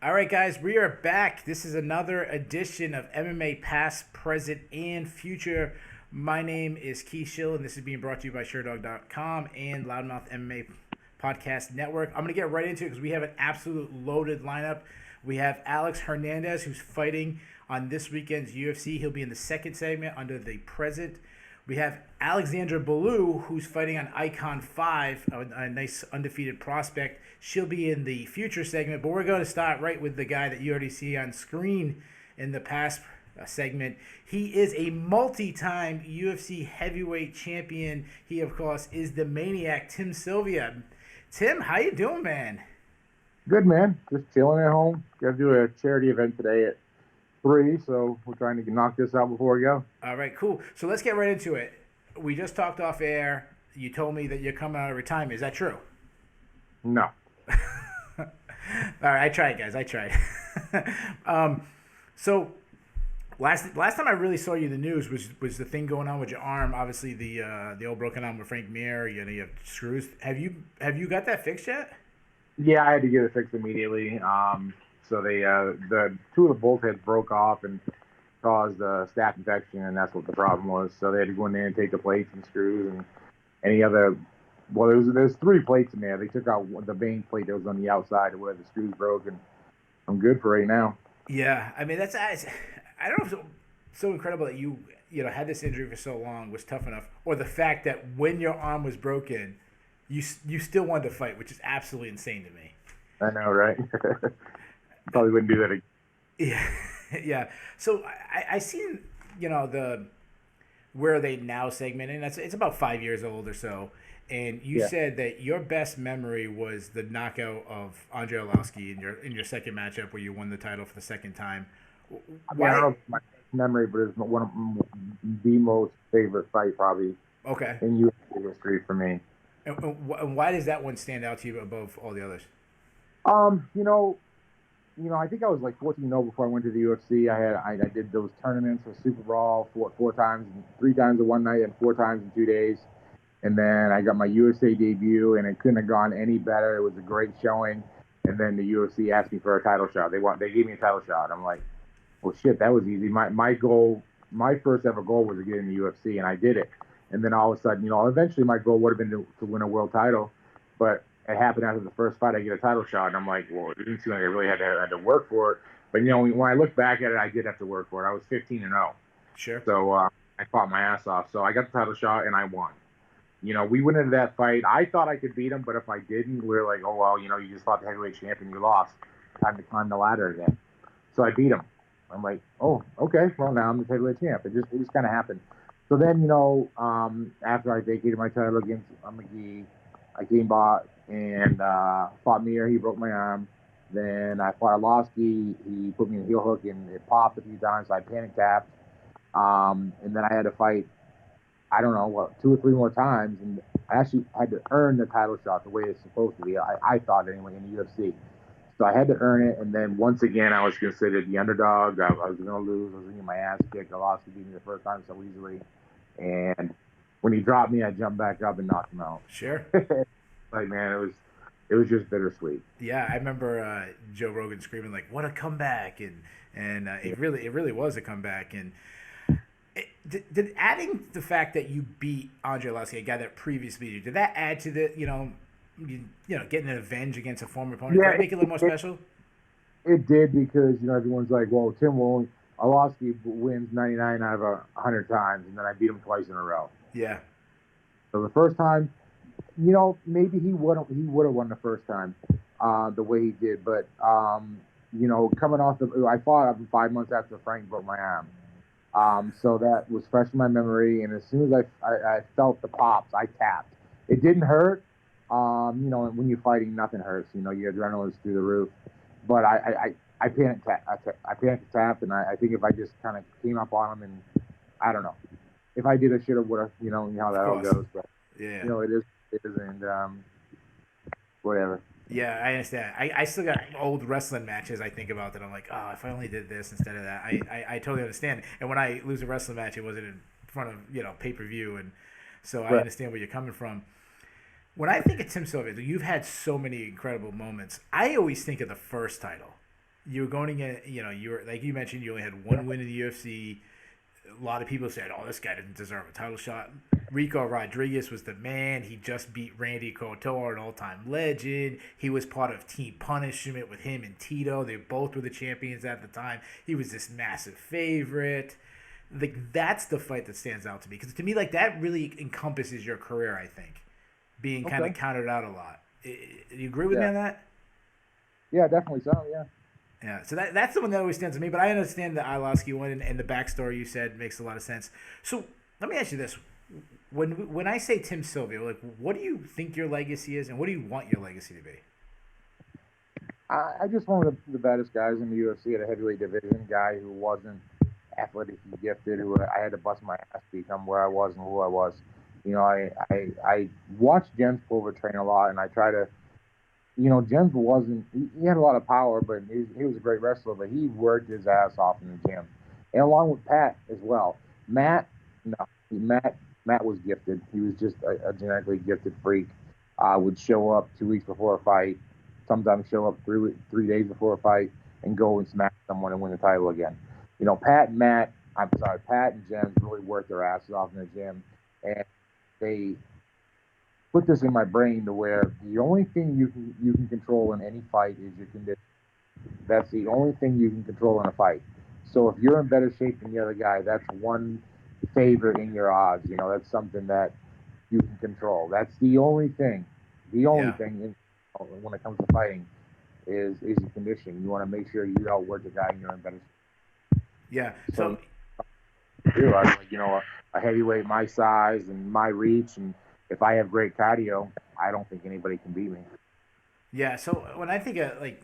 All right, guys, we are back. This is another edition of MMA Past, Present, and Future. My name is Shillan. This is being brought to you by Sherdog.com and Loudmouth MMA Podcast Network. I'm going to get right into it because we have an absolute loaded lineup. We have Alex Hernandez, who's fighting on this weekend's UFC. He'll be in the second segment under the present. We have Alexandra Ballou, who's fighting on Icon 5, a nice undefeated prospect. She'll be in the future segment, but we're going to start right with the guy that you already see on screen in the past segment. He is a multi-time UFC heavyweight champion. He, of course, is the maniac, Tim Sylvia. Tim, how you doing, man? Good, man. Just chilling at home. Got to do a charity event today at 3, so we're trying to knock this out before we go. All right, cool. So let's get right into it. We just talked off air. You told me that you're coming out of retirement. Is that true? No. All right, I tried, guys. I tried. So last time I really saw you in the news was the thing going on with your arm. Obviously, the old broken arm with Frank Mir. You have screws. Have you got that fixed yet? Yeah, I had to get it fixed immediately. So they the two of the bolt heads broke off and caused a staph infection, and that's what the problem was. So they had to go in there and take the plates and screws and any other. Well, there's 3 plates in there. They took out the main plate that was on the outside where the screws broke, and I'm good for right now. Yeah, I mean I don't know if it's so incredible that you had this injury for so long was tough enough, or the fact that when your arm was broken, you still wanted to fight, which is absolutely insane to me. I know, right? Probably wouldn't do that again. Yeah, yeah. So I seen the Where Are They Now segment, and it's about 5 years old or so. And you said that your best memory was the knockout of Andre Arlovski in your second matchup where you won the title for the second time. I don't know if it's my best memory, but it's one of the most favorite fight probably in UFC history for me. And why does that one stand out to you above all the others? I think I was like 14-0 before I went to the UFC. I did those tournaments for Super Brawl four times, 3 times in one night and 4 times in 2 days. And then I got my UFC debut, and it couldn't have gone any better. It was a great showing. And then the UFC asked me for a title shot. They gave me a title shot. I'm like, well, shit, that was easy. My first ever goal was to get in the UFC, and I did it. And then all of a sudden, eventually my goal would have been to win a world title, but it happened after the first fight. I get a title shot, and I'm like, well, it didn't seem like I really had to work for it. But when I look back at it, I did have to work for it. I was 15-0. Sure. So I fought my ass off. So I got the title shot, and I won. We went into that fight. I thought I could beat him, but if I didn't, we were like, oh well, you just fought the heavyweight champion, you lost. Time to climb the ladder again. So I beat him. I'm like, oh, okay. Well, now I'm the heavyweight champ. It just kind of happened. So then, after I vacated my title against McGee, I came back and fought Mir. He broke my arm. Then I fought Arlovski. He put me in a heel hook, and it popped a few times. So I panic tapped. And then I had to fight, I don't know, 2 or 3 more times. And I actually had to earn the title shot the way it's supposed to be. I thought anyway in the UFC. So I had to earn it. And then once again, I was considered the underdog. I was going to lose. I was going to get my ass kicked. Arlovski beat me the first time so easily. And when he dropped me, I jumped back up and knocked him out. Sure. Like, man, it was just bittersweet. Yeah, I remember Joe Rogan screaming like, "What a comeback!" and it really was a comeback. And did adding the fact that you beat Andre Arlovski, a guy that previously beat you, did that add to the getting an revenge against a former opponent? Did that make it a little more special? It did, because everyone's like, well, Arlovski wins 99 out of 100 times, and then I beat him twice in a row. Yeah. So the first time, maybe he would have won the first time, the way he did. But coming off I fought up 5 months after Frank broke my arm. So that was fresh in my memory. And as soon as I felt the pops, I tapped. It didn't hurt. When you're fighting, nothing hurts. Your adrenaline's through the roof. But I panic tapped, and I think if I just kind of came up on him, and I don't know. If I did, I should have, would have, how that all goes. But, yeah. It is, and whatever. Yeah, I understand. I still got old wrestling matches I think about that I'm like, oh, if I only did this instead of that. I totally understand. And when I lose a wrestling match, it wasn't in front of, pay-per-view. And so I understand where you're coming from. When I think of Tim Sylvia, you've had so many incredible moments. I always think of the first title. you were going to get, you were, like you mentioned, you only had one win in the UFC. A lot of people said, "Oh, this guy didn't deserve a title shot." Rico Rodriguez was the man. He just beat Randy Couture, an all-time legend. He was part of Team Punishment with him and Tito. They both were the champions at the time. He was this massive favorite. Like, that's the fight that stands out to me, because to me, like, that really encompasses your career. I think being kind of counted out a lot. You agree with me on that? Yeah, definitely so. Yeah. Yeah, so that's the one that always stands to me. But I understand the Iloski one, and the backstory you said makes a lot of sense. So let me ask you this: when I say Tim Sylvia, like, what do you think your legacy is, and what do you want your legacy to be? I just one of the baddest guys in the UFC at a heavyweight division. Guy who wasn't athletically gifted, who I had to bust my ass to become where I was and who I was. I watched Jens Pulver train a lot, and I try to. Jens wasn't. He had a lot of power, but he was a great wrestler. But he worked his ass off in the gym, and along with Pat as well. Matt, no, Matt was gifted. He was just a genetically gifted freak. Would show up 2 weeks before a fight, sometimes show up 3 days before a fight, and go and smack someone and win the title again. Pat and Jens really worked their asses off in the gym, and they put this in my brain to where the only thing you can control in any fight is your condition. That's the only thing you can control in a fight. So if you're in better shape than the other guy, that's one favor in your odds. That's something that you can control. That's the only thing. The only thing when it comes to fighting is your condition. You want to make sure you outwork the guy and you're in better shape. Yeah. So a heavyweight my size and my reach, and if I have great cardio, I don't think anybody can beat me. Yeah, so when I think of, like,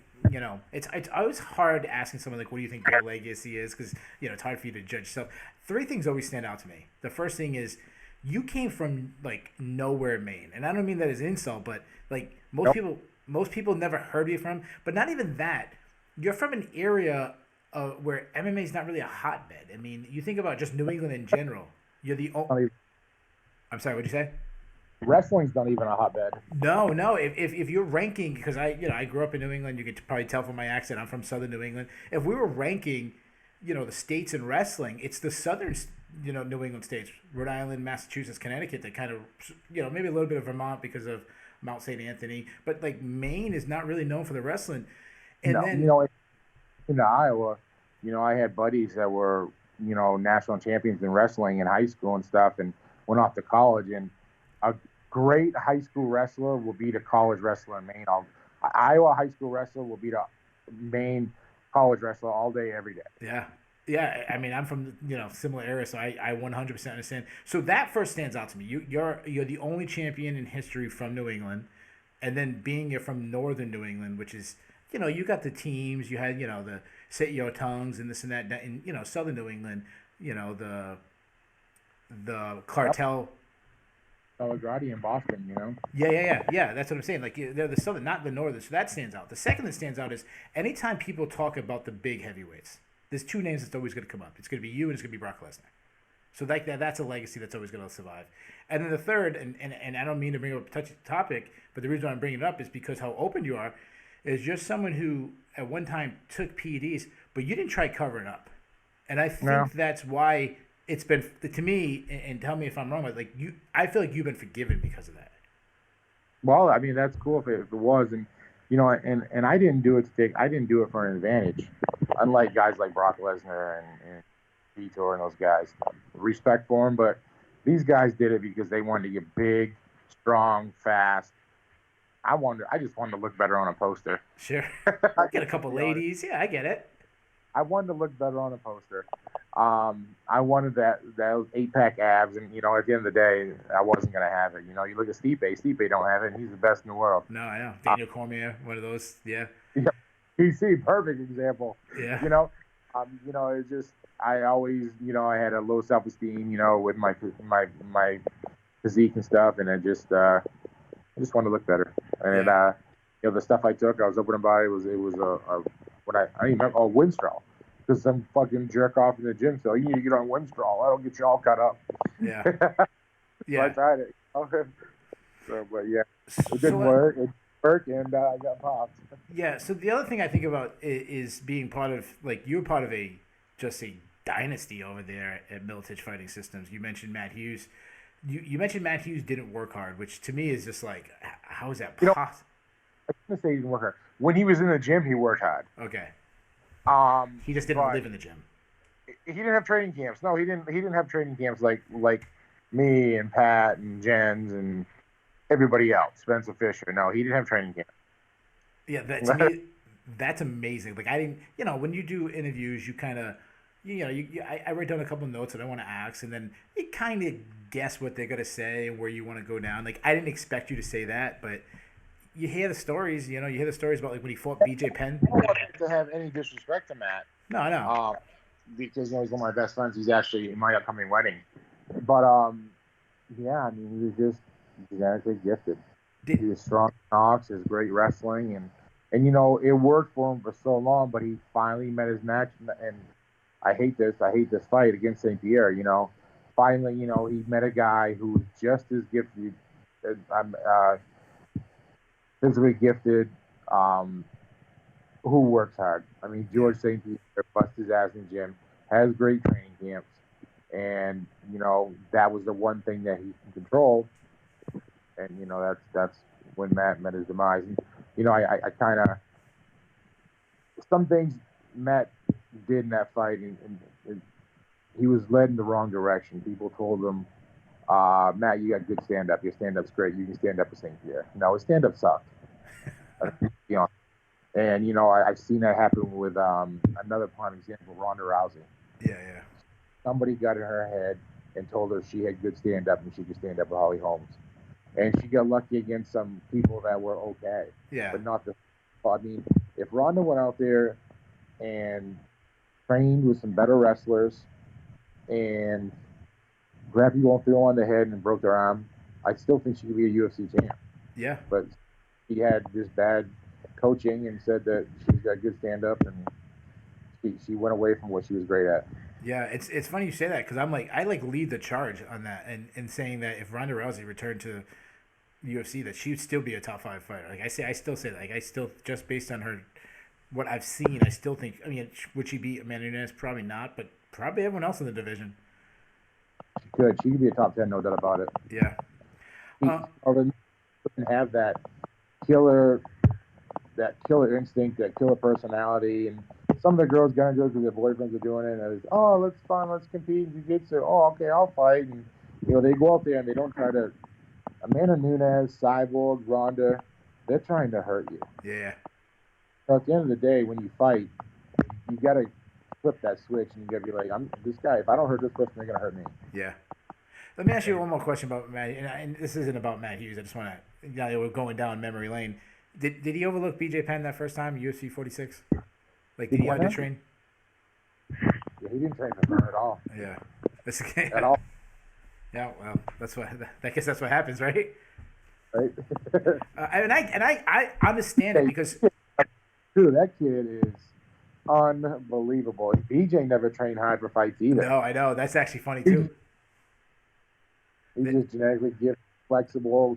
it's always hard asking someone, like, what do you think their legacy is, because, it's hard for you to judge yourself. Three things always stand out to me. The first thing is you came from, like, nowhere, Maine. And I don't mean that as an insult, but, like, most people never heard of you from. But not even that. You're from an area where MMA is not really a hotbed. I mean, you think about just New England in general. You're the only... I'm sorry, what'd you say? Wrestling's not even a hotbed. No. If you're ranking, because I grew up in New England, you could probably tell from my accent, I'm from Southern New England. If we were ranking, the states in wrestling, it's the Southern, New England states, Rhode Island, Massachusetts, Connecticut, that kind of, maybe a little bit of Vermont because of Mount St. Anthony, but like Maine is not really known for the wrestling. And then in Iowa, I had buddies that were, national champions in wrestling in high school and stuff, and went off to college, and a great high school wrestler will beat a college wrestler in Maine. Iowa high school wrestler will beat a Maine college wrestler all day, every day. Yeah. I mean, I'm from similar area, so I 100% understand. So that first stands out to me. You're the only champion in history from New England, and then you're from Northern New England, which is you got the teams. You had the Set Your Tongues and this and that. In Southern New England, the cartel. Belgrade in Boston, Yeah. That's what I'm saying. Like, they're the Southern, not the Northern. So that stands out. The second that stands out is anytime people talk about the big heavyweights, there's two names that's always going to come up. It's going to be you and it's going to be Brock Lesnar. So that's a legacy that's always going to survive. And then the third, and I don't mean to bring up a touchy topic, but the reason I'm bringing it up is because how open you are, is you're someone who at one time took PEDs, but you didn't try covering up. And I think that's why it's been, to me, and tell me if I'm wrong, but like I feel like you've been forgiven because of that. Well, I mean, that's cool if it was, and and I didn't do it for an advantage, unlike guys like Brock Lesnar and Vitor and those guys. Respect for them, but these guys did it because they wanted to get big, strong, fast. I just wanted to look better on a poster. Sure, get a couple ladies. Yeah, I get it. I wanted to look better on a poster. I wanted those 8-pack abs, and at the end of the day, I wasn't gonna have it. You look at Stipe. Stipe don't have it, and he's the best in the world. No, I know. Daniel Cormier, one of those. Yeah. PC, perfect example. Yeah. It's just I always, I had a low self-esteem, with my physique and stuff, and I just wanted to look better. And the stuff I took, I was open about it. It was I don't even remember. Winstrol. Because some fucking jerk off in the gym, so you need to get on Winstrol. That'll get you all cut up. Yeah. So I tried it. So, but yeah, it didn't work. It work, and I got popped. Yeah. So the other thing I think about is being part of, like, you're part of just a dynasty over there at Militich Fighting Systems. You mentioned Matt Hughes. You mentioned Matt Hughes didn't work hard, which to me is just like, how is that possible? I couldn't say he didn't work hard. When he was in the gym, he worked hard. Okay. Um, He just didn't live in the gym. He didn't have training camps. No, he didn't. He didn't have training camps like me and Pat and Jens and everybody else. Spencer Fisher. No, he didn't have training camp. Yeah, to me, that's amazing. Like, I didn't, when you do interviews, you kind of, I write down a couple of notes that I want to ask, and then you kind of guess what they're gonna say and where you want to go down. Like, I didn't expect you to say that, but you hear the stories. You hear the stories about, like, when he fought BJ Penn. I don't want to have any disrespect to Matt. No. Because he's one of my best friends. He's actually in my upcoming wedding. But yeah, I mean, he was just genetically gifted. He was strong knocks, his great wrestling, and it worked for him for so long. But he finally met his match, and I hate this fight against St. Pierre. Finally, he met a guy who's just as gifted, physically gifted, who works hard. I mean, George St. Pierre busts his ass in the gym, has great training camps, and that was the one thing that he can control. And that's when Matt met his demise. And, I kind of, some things Matt did in that fight, and he was led in the wrong direction. People told him, Matt, you got good stand-up. Your stand-up's great. You can stand up at St. Pierre. No, his stand-up sucked. And, I've seen that happen with another prime example, Ronda Rousey. Yeah. Somebody got in her head and told her she had good stand-up and she could stand up with Holly Holmes. And she got lucky against some people that were okay. Yeah. But not the... I mean, if Ronda went out there and trained with some better wrestlers and grabbed people and threw them on the head and broke their arm, I still think she could be a UFC champ. Yeah. But he had this bad coaching and said that she's got good stand-up, and she went away from what she was great at. Yeah, it's funny you say that, because I lead the charge on that, and saying that if Ronda Rousey returned to UFC, that she would still be a top 5 fighter. Like, I still say that. Like, I still, just based on her, what I've seen, I still think. I mean, would she beat Amanda Nunes? Probably not, but probably everyone else in the division. She could. She could be a top 10, no doubt about it. Yeah. She doesn't have that killer instinct, that killer personality, and some of the girls got into it because their boyfriends are doing it, and it's, let's fun, let's compete in jiu-jitsu. Oh, okay, I'll fight. And they go out there and they don't try to. Amanda Nunes, Cyborg, Ronda, they're trying to hurt you. Yeah. So at the end of the day, when you fight, you got to flip that switch, and you got to be like, this guy. If I don't hurt this person, they're gonna hurt me. Yeah. Let me ask you one more question about Matt, and this isn't about Matt Hughes. I just want to. We're going down memory lane. Did he overlook BJ Penn that first time, UFC 46? Like, did he under train? Yeah, he didn't train for Penn at all. Yeah. That's okay. At all. Yeah, well, I guess that's what happens, right? Right. And I understand it, because dude, that kid is unbelievable. BJ never trained hard for fights either. No, I know. That's actually funny too. He's just genetically gifted, flexible,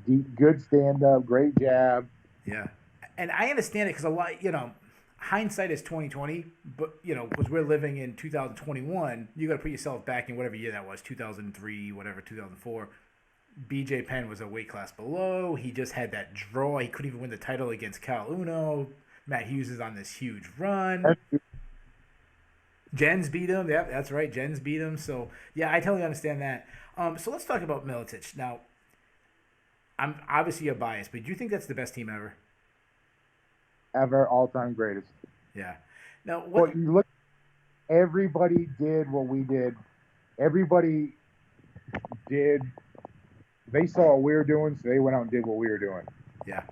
deep, good stand-up, great jab. Yeah, and I understand it, because a lot, hindsight is 20/20, but because we're living in 2021, you got to put yourself back in whatever year that was, 2003, whatever, 2004. BJ Penn was a weight class below. He just had that draw. He couldn't even win the title against Cal Uno. Matt Hughes is on this huge run. Jens beat him. Yeah, that's right. Jens beat him. So, yeah, I totally understand that. So let's talk about Militich. Now, I'm obviously a bias, but do you think that's the best team ever? Ever, all-time greatest. Yeah. Now, well, you look. Everybody did what we did. Everybody did. They saw what we were doing, so they went out and did what we were doing. Yeah.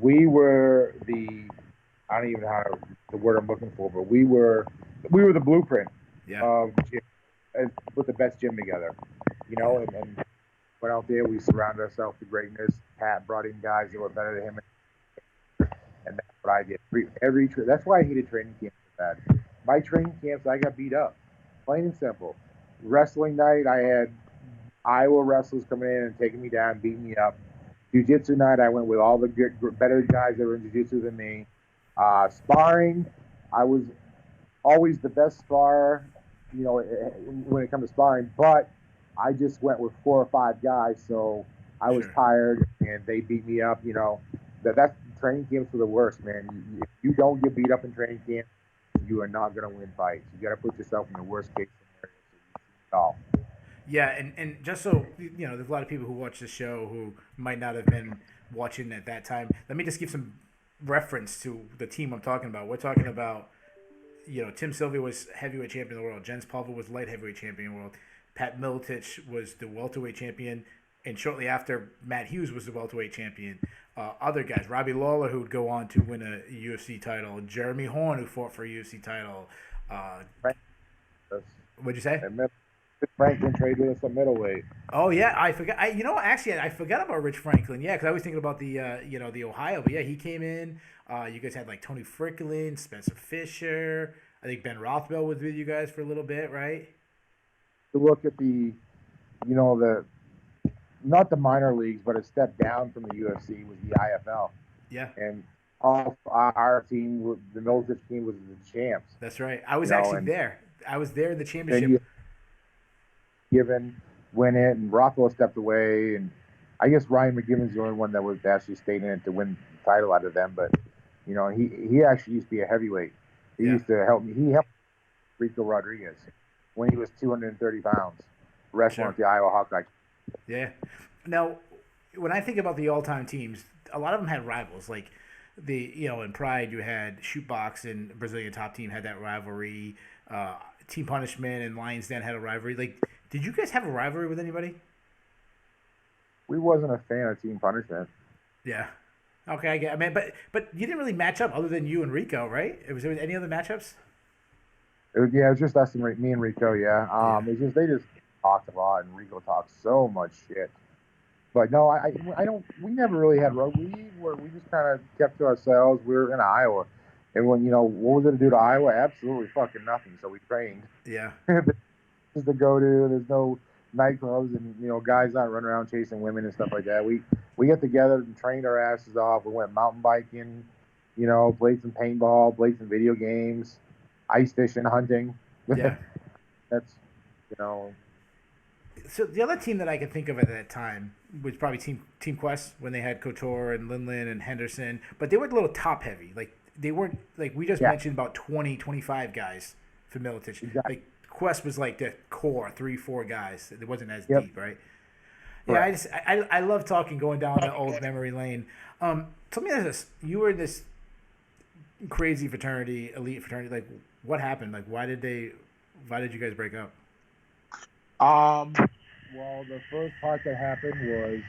We were the. I don't even know how the word I'm looking for, but we were the blueprint. Yeah. Of gym, put the best gym together. And went out there. We surrounded ourselves with greatness. Pat brought in guys that were better than him. And that's what I did. That's why I hated training camps so bad. My training camps, I got beat up. Plain and simple. Wrestling night, I had Iowa wrestlers coming in and taking me down, beating me up. Jiu-jitsu night, I went with all the better guys that were in jiu-jitsu than me. Sparring, I was always the best sparer, when it comes to sparring, but I just went with 4 or 5 guys, so I was tired, and they beat me up. That's training camps for the worst, man. If you don't get beat up in training camp, you are not going to win fights. You got to put yourself in the worst case scenario so you see it all. Yeah, and just so there's a lot of people who watch the show who might not have been watching at that time. Let me just give some reference to the team I'm talking about. We're talking about, Tim Sylvia was heavyweight champion of the world. Jens Pulver was light heavyweight champion of the world. Pat Miletich was the welterweight champion, and shortly after, Matt Hughes was the welterweight champion. Other guys, Robbie Lawler, who would go on to win a UFC title. Jeremy Horn, who fought for a UFC title. What'd you say? Franklin traded with us at middleweight. Oh yeah, I forgot. I forgot about Rich Franklin. Yeah, because I was thinking about the the Ohio. But yeah, he came in. You guys had like Tony Fricklin, Spencer Fisher. I think Ben Rothwell was with you guys for a little bit, right? To look at the not the minor leagues, but a step down from the UFC was the IFL. Yeah. And our team, the Miletich team, was the champs. That's right. I was actually there. I was there in the championship. Given win it, and Rothwell stepped away, and I guess Ryan McGivern's the only one that was actually staying in it to win the title out of them. But he actually used to be a heavyweight. He used to help me. He helped Rico Rodriguez when he was 230 pounds, wrestling at the Iowa Hawkeye. Yeah. Now, when I think about the all-time teams, a lot of them had rivals. Like in Pride, you had Shootbox and Brazilian Top Team had that rivalry. Team Punishment and Lions Den had a rivalry. Like, did you guys have a rivalry with anybody? We wasn't a fan of Team Punishment. Yeah. Okay, I get. I mean, but you didn't really match up other than you and Rico, right? Was there any other matchups? It was just us and me and Rico. Yeah. It's just they just talked a lot, and Rico talked so much shit. But no, I don't. We never really had. We just kind of kept to ourselves. We were in Iowa. And when, what was it to do to Iowa? Absolutely fucking nothing. So we trained. Yeah. This is the go-to. There's no nightclubs and, guys not running around chasing women and stuff like that. We got together and trained our asses off. We went mountain biking, played some paintball, played some video games, ice fishing, hunting. Yeah. That's, So the other team that I could think of at that time was probably Team Quest when they had Couture and Lindland and Henderson. But they were a little top-heavy. Like, they weren't, like we just mentioned, about 20, 25 guys for Miletich. Exactly. Like Quest was like the core 3-4 guys. It wasn't as deep, right? Yeah, I love talking, going down that old memory lane. Tell me this: you were in this crazy fraternity, elite fraternity. Like, what happened? Like, why did you guys break up? Well, the first part that happened was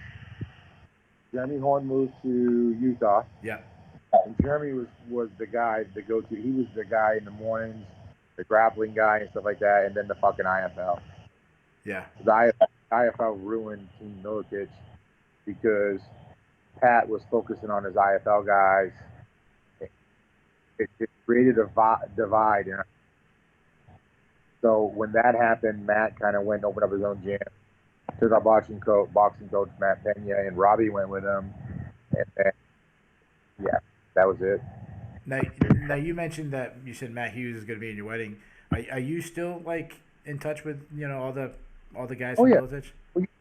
Jeremy Horn moved to Utah. Yeah. And Jeremy was the guy, the go-to. He was the guy in the mornings, the grappling guy and stuff like that, and then the fucking IFL. Yeah. The IFL ruined Team Miletich because Pat was focusing on his IFL guys. It created a divide. So when that happened, Matt kind of went and opened up his own gym. Took our boxing coach, Matt Pena, and Robbie went with him. And yeah. That was it. Now you mentioned that you said Matt Hughes is going to be in your wedding. Are you still like in touch with all the guys from Miletich?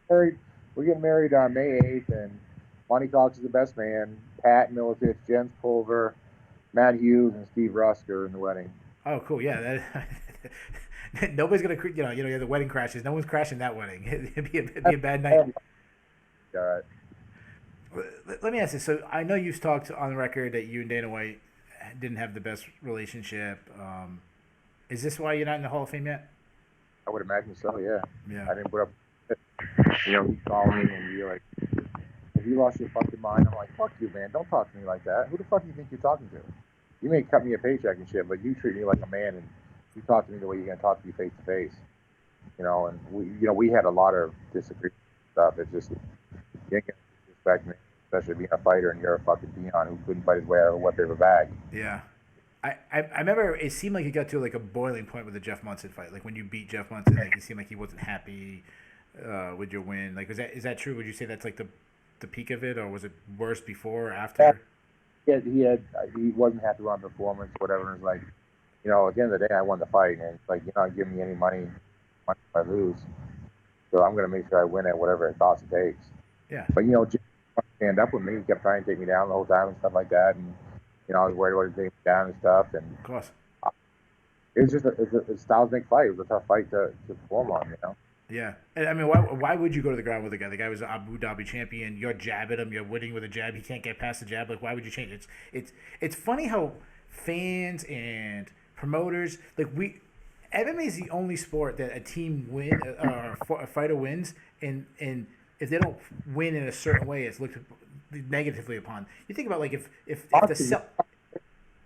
We're getting married on May 8th, and Monty Cox is the best man. Pat Miletich, Jens Pulver, Matt Hughes, and Steve Rusk are in the wedding. Oh, cool! Yeah, nobody's gonna the wedding crashes. No one's crashing that wedding. It'd be a bad night. All right. Let me ask this. So I know you've talked on the record that you and Dana White didn't have the best relationship. Is this why you're not in the Hall of Fame yet? I would imagine so, yeah. Yeah. I didn't put up, he called me and be like, have you lost your fucking mind? I'm like, fuck you, man. Don't talk to me like that. Who the fuck do you think you're talking to? You may cut me a paycheck and shit, but you treat me like a man and you talk to me the way you're going to talk to me face to face. And we had a lot of disagreement stuff. It's just, you ain't going to respect me. Especially being a fighter and you're a fucking peon who couldn't fight his way out of a wet paper bag. Yeah. I remember it seemed like it got to like a boiling point with the Jeff Munson fight. Like when you beat Jeff Munson, like it seemed like he wasn't happy with your win. Like is that true? Would you say that's like the peak of it, or was it worse before or after? He wasn't happy with my performance, whatever. It's like, you know, at the end of the day, I won the fight, and it's like, you're not giving me any money if I lose. So I'm gonna make sure I win at whatever it costs it takes. Yeah. But you know, Jim stand up with me. He kept trying to take me down the whole time and stuff like that, and you know, I was worried about him taking me down and stuff. And Of course. it was just a styles make fight. It was a tough fight to perform on, you know. Yeah, and I mean, why would you go to the ground with the guy? The guy was an Abu Dhabi champion. You're jabbing him. You're winning with a jab. He can't get past the jab. Like, why would you change it? It's funny how fans and promoters, like, MMA is the only sport that a team or a fighter wins, and if they don't win in a certain way, it's looked negatively upon. You think about, like, if the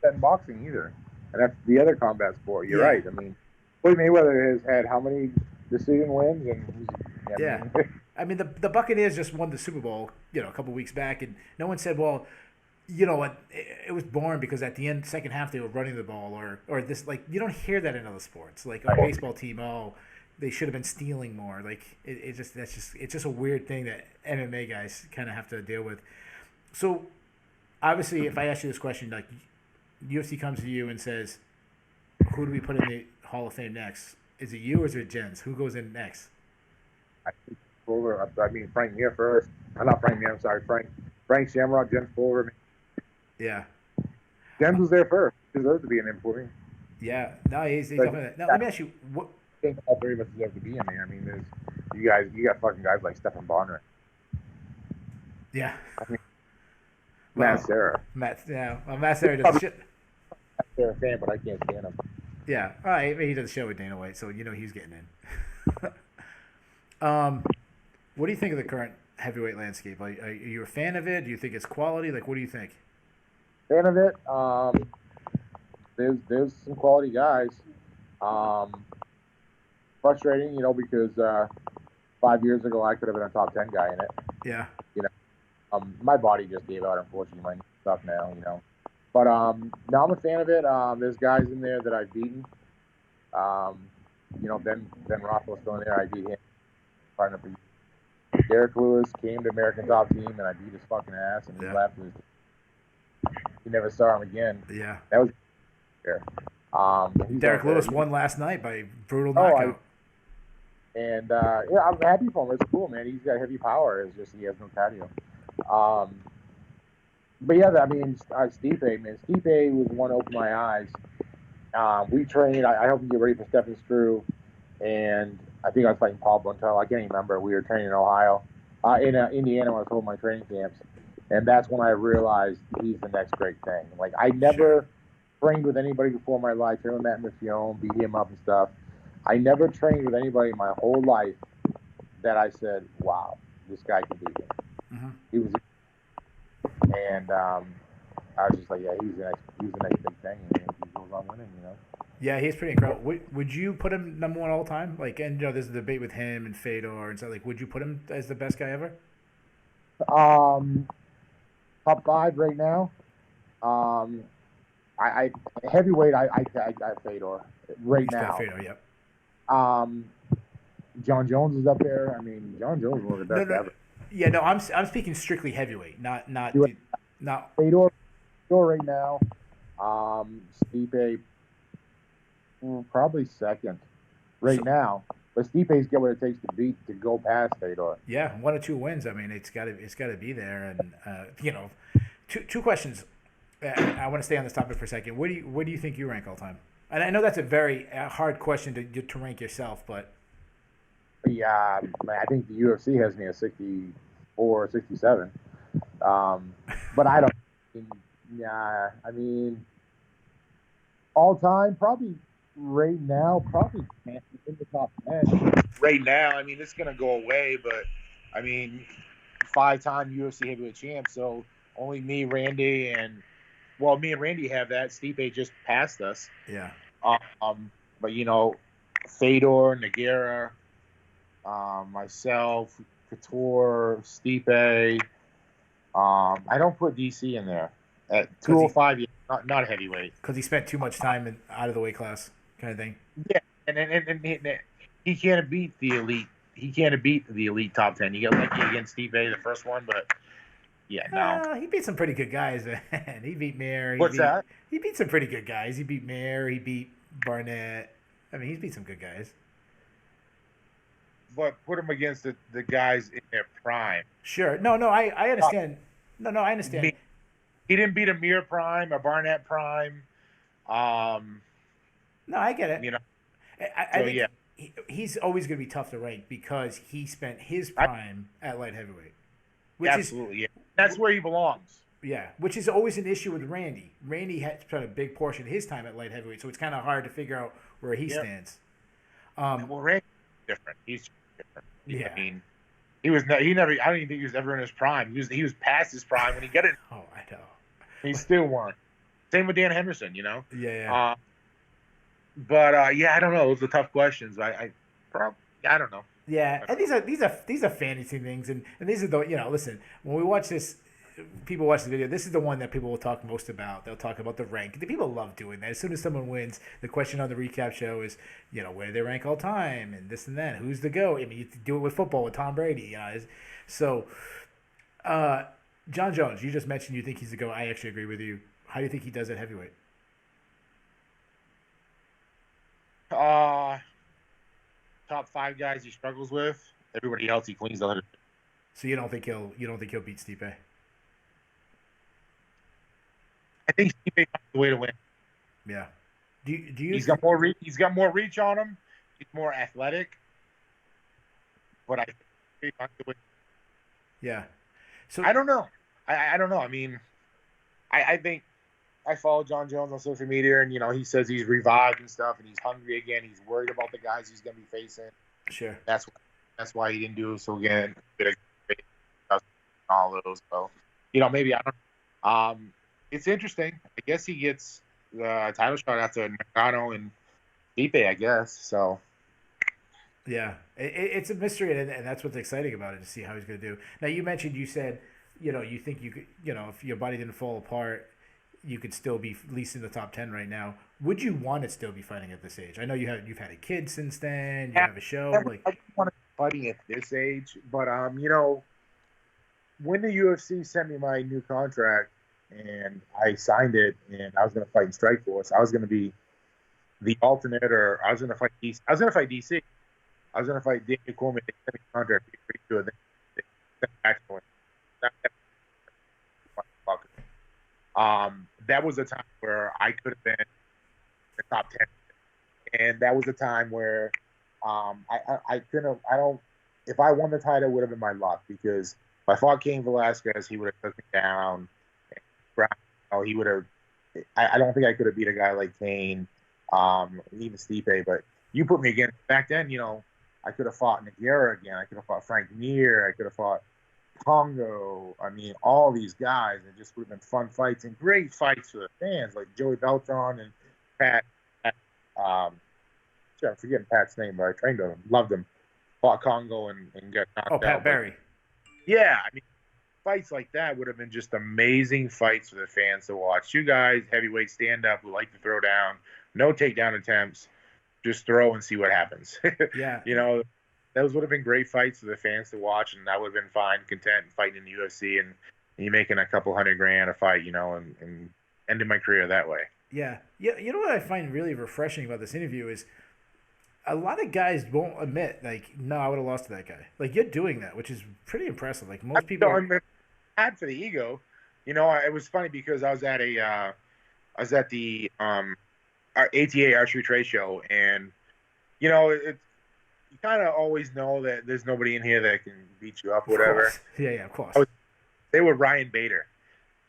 That boxing either, and that's the other combat sport. You're Yeah. right. I mean, Floyd Mayweather has had how many decision wins, and Yeah. I mean, the Buccaneers just won the Super Bowl, you know, a couple weeks back, and no one said, well, you know what, it was boring because at the end, second half, they were running the ball, or this, like, you don't hear that in other sports. Like, a baseball team, they should have been stealing more. Like, it's just a weird thing that MMA guys kind of have to deal with. So, obviously, if I ask you this question, like, UFC comes to you and says, who do we put in the Hall of Fame next? Is it you or is it Jens? Who goes in next? I mean, Frank Mir first. Not Frank Mir. I'm sorry, Frank Shamrock, Jens Fulver. Yeah. Jens was there first. He deserved to be in there for me. Yeah. No, he's definitely. Now, let me ask you, what? I think all three of us deserve to be in there. I mean, you got fucking guys like Stephan Bonner. Yeah. I mean, Matt Serra. Matt Serra does shit. I'm a fan, but I can't stand him. Yeah. All right. He does a show with Dana White, so you know he's getting in. What do you think of the current heavyweight landscape? Like, are you a fan of it? Do you think it's quality? Like, what do you think? Fan of it. There's some quality guys. Frustrating, you know, because 5 years ago I could have been a top 10 guy in it. Yeah. You know, my body just gave out. Unfortunately, my stuff now. You know, but now I'm a fan of it. There's guys in there that I've beaten. You know, Ben Rothwell's still in there. I beat him. Derek Lewis came to American Top Team, and I beat his fucking ass, and he left. He never saw him again. Yeah. That was fair. Derek Lewis won last night by brutal knockout. Yeah, I'm happy for him. It's cool, man. He's got heavy power. It's just he has no cardio. But yeah, I mean, Stipe, man. Stipe was the one to open my eyes. We trained. I helped him get ready for Stephen Struve, and I think I was fighting Paul Bontel. I can't even remember. We were training in Ohio, in Indiana when I was holding my training camps, and that's when I realized he's the next great thing. Like, I never trained with anybody before in my life. Trained with Matt Mifione, beat him up and stuff. I never trained with anybody in my whole life that I said, "Wow, this guy can beat me." Mm-hmm. He was, and I was just like, "Yeah, he's the next big thing," and he goes on winning, you know. Yeah, he's pretty incredible. Would you put him number one all time? Like, and you know, there's a debate with him and Fedor and stuff. Like, would you put him as the best guy ever? Top 5 right now. I heavyweight. I Fedor right now. Fedor, yep. John Jones is up there. I mean, John Jones is one of the best ever. Yeah, no, I'm speaking strictly heavyweight, not Fedor right now. Stipe probably second right now. But Stipe's got what it takes to go past Fedor. Yeah, 1 or 2 wins. I mean, it's got to be there. And you know, two questions. I want to stay on this topic for a second. Where do you think you rank all time? And I know that's a very hard question to rank yourself, but yeah, I think the UFC has me at 64, 67. But I don't. Yeah, I mean, all time probably. Right now, probably in the top 10. Right now, I mean, it's going to go away, but, I mean, 5-time UFC heavyweight champ, so only me, Randy, me and Randy have that. Stipe just passed us. Yeah. But, you know, Fedor, Nogueira, myself, Couture, Stipe. I don't put DC in there. At 205, not heavyweight. Because he spent too much time out of the weight class. Kind of thing. Yeah, and he can't beat the elite. he can't beat the elite top 10. You get lucky against Stipe the first one, but yeah, no. He beat some pretty good guys, man. He beat Mayer. That? He beat some pretty good guys. He beat Mayer. He beat Barnett. I mean, he's beat some good guys. But put him against the guys in their prime. Sure. No, I understand. No, I understand. He didn't beat a Mayer prime, a Barnett prime. No, I get it. You know. I think he's always going to be tough to rank because he spent his prime at light heavyweight. Absolutely, yeah. That's where he belongs. Yeah, which is always an issue with Randy. Randy had spent a big portion of his time at light heavyweight, so it's kind of hard to figure out where he stands. Well, Randy's different. He's different. Yeah. I mean, he never. I don't even think he was ever in his prime. He was past his prime when he got it. Oh, I know. He still won. Same with Dan Henderson, you know. Yeah. But I don't know. Those are tough questions. I don't know. Yeah, and these are fantasy things, and these are the listen, when we watch this, people watch the video. This is the one that people will talk most about. They'll talk about the rank. The people love doing that. As soon as someone wins, the question on the recap show is, where do they rank all time and this and that. Who's the GOAT? I mean, you do it with football with Tom Brady. So, John Jones, you just mentioned you think he's the GOAT. I actually agree with you. How do you think he does at heavyweight? Top 5 guys he struggles with. Everybody else he cleans the. So you don't think he'll beat Stipe? I think Stipe finds the way to win. Yeah. Do you? He's got more reach. He's got more reach on him. He's more athletic. But I think he finds the way. Yeah. So I don't know. I don't know. I mean, I think I follow John Jones on social media, and he says he's revived and stuff, and he's hungry again. He's worried about the guys he's going to be facing. Sure. That's why he didn't do it so again. All those. So, maybe I don't. It's interesting. I guess he gets the title shot after Nagano and Stipe, I guess. So. Yeah, it's a mystery, and that's what's exciting about it, to see how he's going to do. Now, you said, you think you could, if your body didn't fall apart, you could still be at least in the top 10 right now. Would you want to still be fighting at this age? I know you've had a kid since then. You have a show. I don't want to be fighting at this age, but when the UFC sent me my new contract and I signed it, and I was going to fight in Strikeforce, I was going to be the alternate, or I was going to fight DC. I was going to fight DC. I was going to fight Daniel Cormier. They sent me a contract. They sent me back to him. That was a time where I could have been in the top 10, and that was a time where I couldn't. If I won the title, it would have been my luck, because if I fought Cain Velasquez, he would have took me down. He would have. I don't think I could have beat a guy like Cain, even Stipe. But you put me against back then. I could have fought Nogueira again. I could have fought Frank Mir. I could have fought Congo. I mean, all these guys. It just would have been fun fights and great fights for the fans, like Joey Beltran and Pat. I'm forgetting Pat's name, but I trained him. Loved him. Fought Congo and got knocked out. Oh, Pat Barry. Yeah, I mean, fights like that would have been just amazing fights for the fans to watch. Two guys, heavyweight, stand up, who like to throw down, no takedown attempts, just throw and see what happens. Yeah. Those would have been great fights for the fans to watch, and I would have been fine, content fighting in the UFC and you making a couple $100,000 a fight, and ending my career that way. Yeah. You know what I find really refreshing about this interview is a lot of guys won't admit, like, no, I would have lost to that guy. Like, you're doing that, which is pretty impressive. Like, most people I'm bad for the ego. It was funny because I was at the ATA archery trade show, and you kind of always know that there's nobody in here that can beat you up, whatever. Yeah, of course. They were Ryan Bader,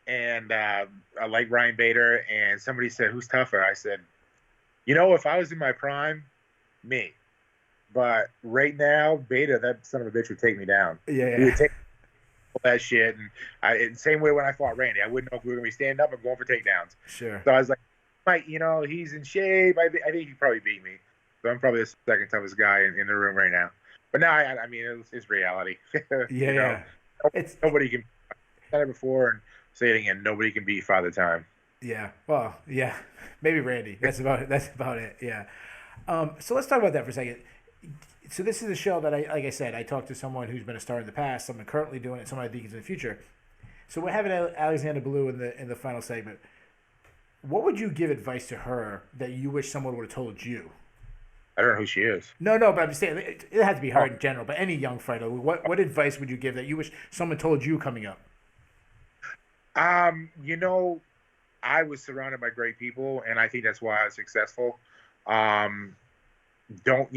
and I like Ryan Bader. And somebody said, "Who's tougher?" I said, if I was in my prime, me. But right now, Bader, that son of a bitch, would take me down. Yeah. He would take all that shit, and same way when I fought Randy, I wouldn't know if we were gonna be standing up or going for takedowns. Sure. So I was like, he's in shape. I think he probably beat me. So I'm probably the second toughest guy in the room right now. But now, I mean, it's reality. Yeah. Nobody can. I've said it before and say it again. Nobody can beat Father Time. Yeah. Well, yeah. Maybe Randy. That's about it. Yeah. So let's talk about that for a second. So this is a show that like I said, I talked to someone who's been a star in the past, someone currently doing it, someone I think is in the future. So we're having Alexandra Ballou in the final segment. What would you give advice to her that you wish someone would have told you? I don't know who she is. No, but I'm just saying it has to be her in general. But any young fighter, what advice would you give that you wish someone told you coming up? You know, I was surrounded by great people, and I think that's why I was successful. Don't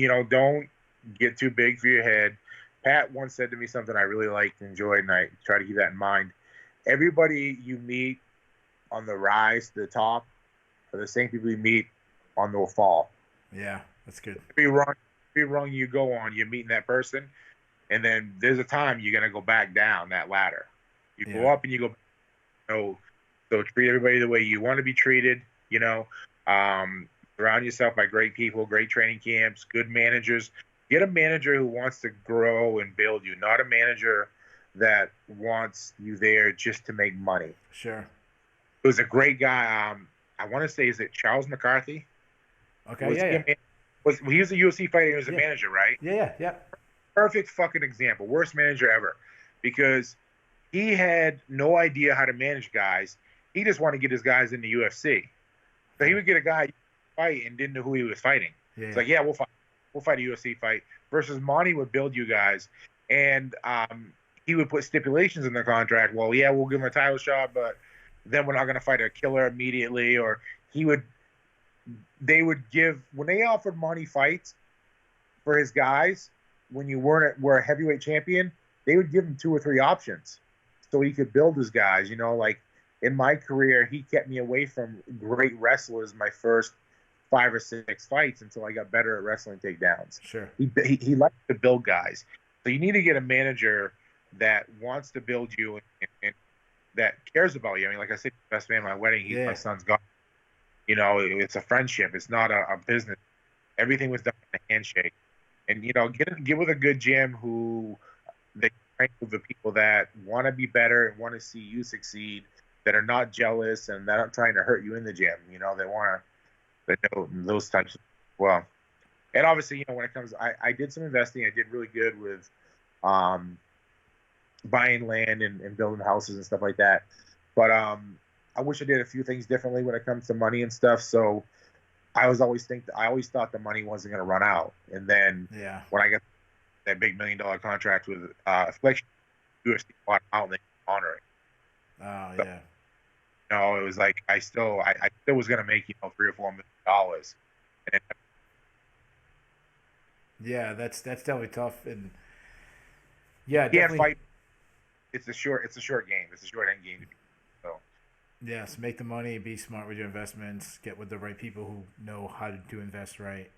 get too big for your head. Pat once said to me something I really liked and enjoyed, and I try to keep that in mind. Everybody you meet on the rise to the top are the same people you meet on the fall. Yeah, that's good. Every rung you go on, you're meeting that person, and then there's a time you're gonna go back down that ladder. You go up and you go back. So treat everybody the way you want to be treated. Surround yourself by great people, great training camps, good managers. Get a manager who wants to grow and build you, not a manager that wants you there just to make money. Sure. It was a great guy. I want to say, is it Charles McCarthy? Okay, He was a UFC fighter. He was a manager, right? Yeah. Perfect fucking example. Worst manager ever. Because he had no idea how to manage guys. He just wanted to get his guys in the UFC. So he would get a guy fight and didn't know who he was fighting. Yeah. It's like, we'll fight a UFC fight. Versus Monty would build you guys. And he would put stipulations in the contract. Well, yeah, we'll give him a title shot, but then we're not going to fight a killer immediately. Or they would give, when they offered Monty fights for his guys, when you were a heavyweight champion, they would give him 2 or 3 options so he could build his guys. Like in my career, he kept me away from great wrestlers my first 5 or 6 fights until I got better at wrestling takedowns. Sure. He likes to build guys. So you need to get a manager that wants to build you and that cares about you. I mean, like I said, best man at my wedding, he's my son's god. It's a friendship. It's not a business. Everything was done in a handshake. And, get with a good gym who they train with the people that want to be better and want to see you succeed, that are not jealous and that aren't trying to hurt you in the gym. They want to know those types of well. And obviously, when it comes, I did some investing. I did really good with buying land and building houses and stuff like that. But I wish I did a few things differently when it comes to money and stuff. So I always thought the money wasn't going to run out. And then when I got that big $1 million contract with Affliction, UFC bought out and they honor it. Oh, so, yeah. It was like I still was going to make $3 or $4 million. And yeah, that's definitely tough. And yeah, definitely. Fight. It's a short game. It's a short end game. So. Yes, make the money, be smart with your investments, get with the right people who know how to invest right.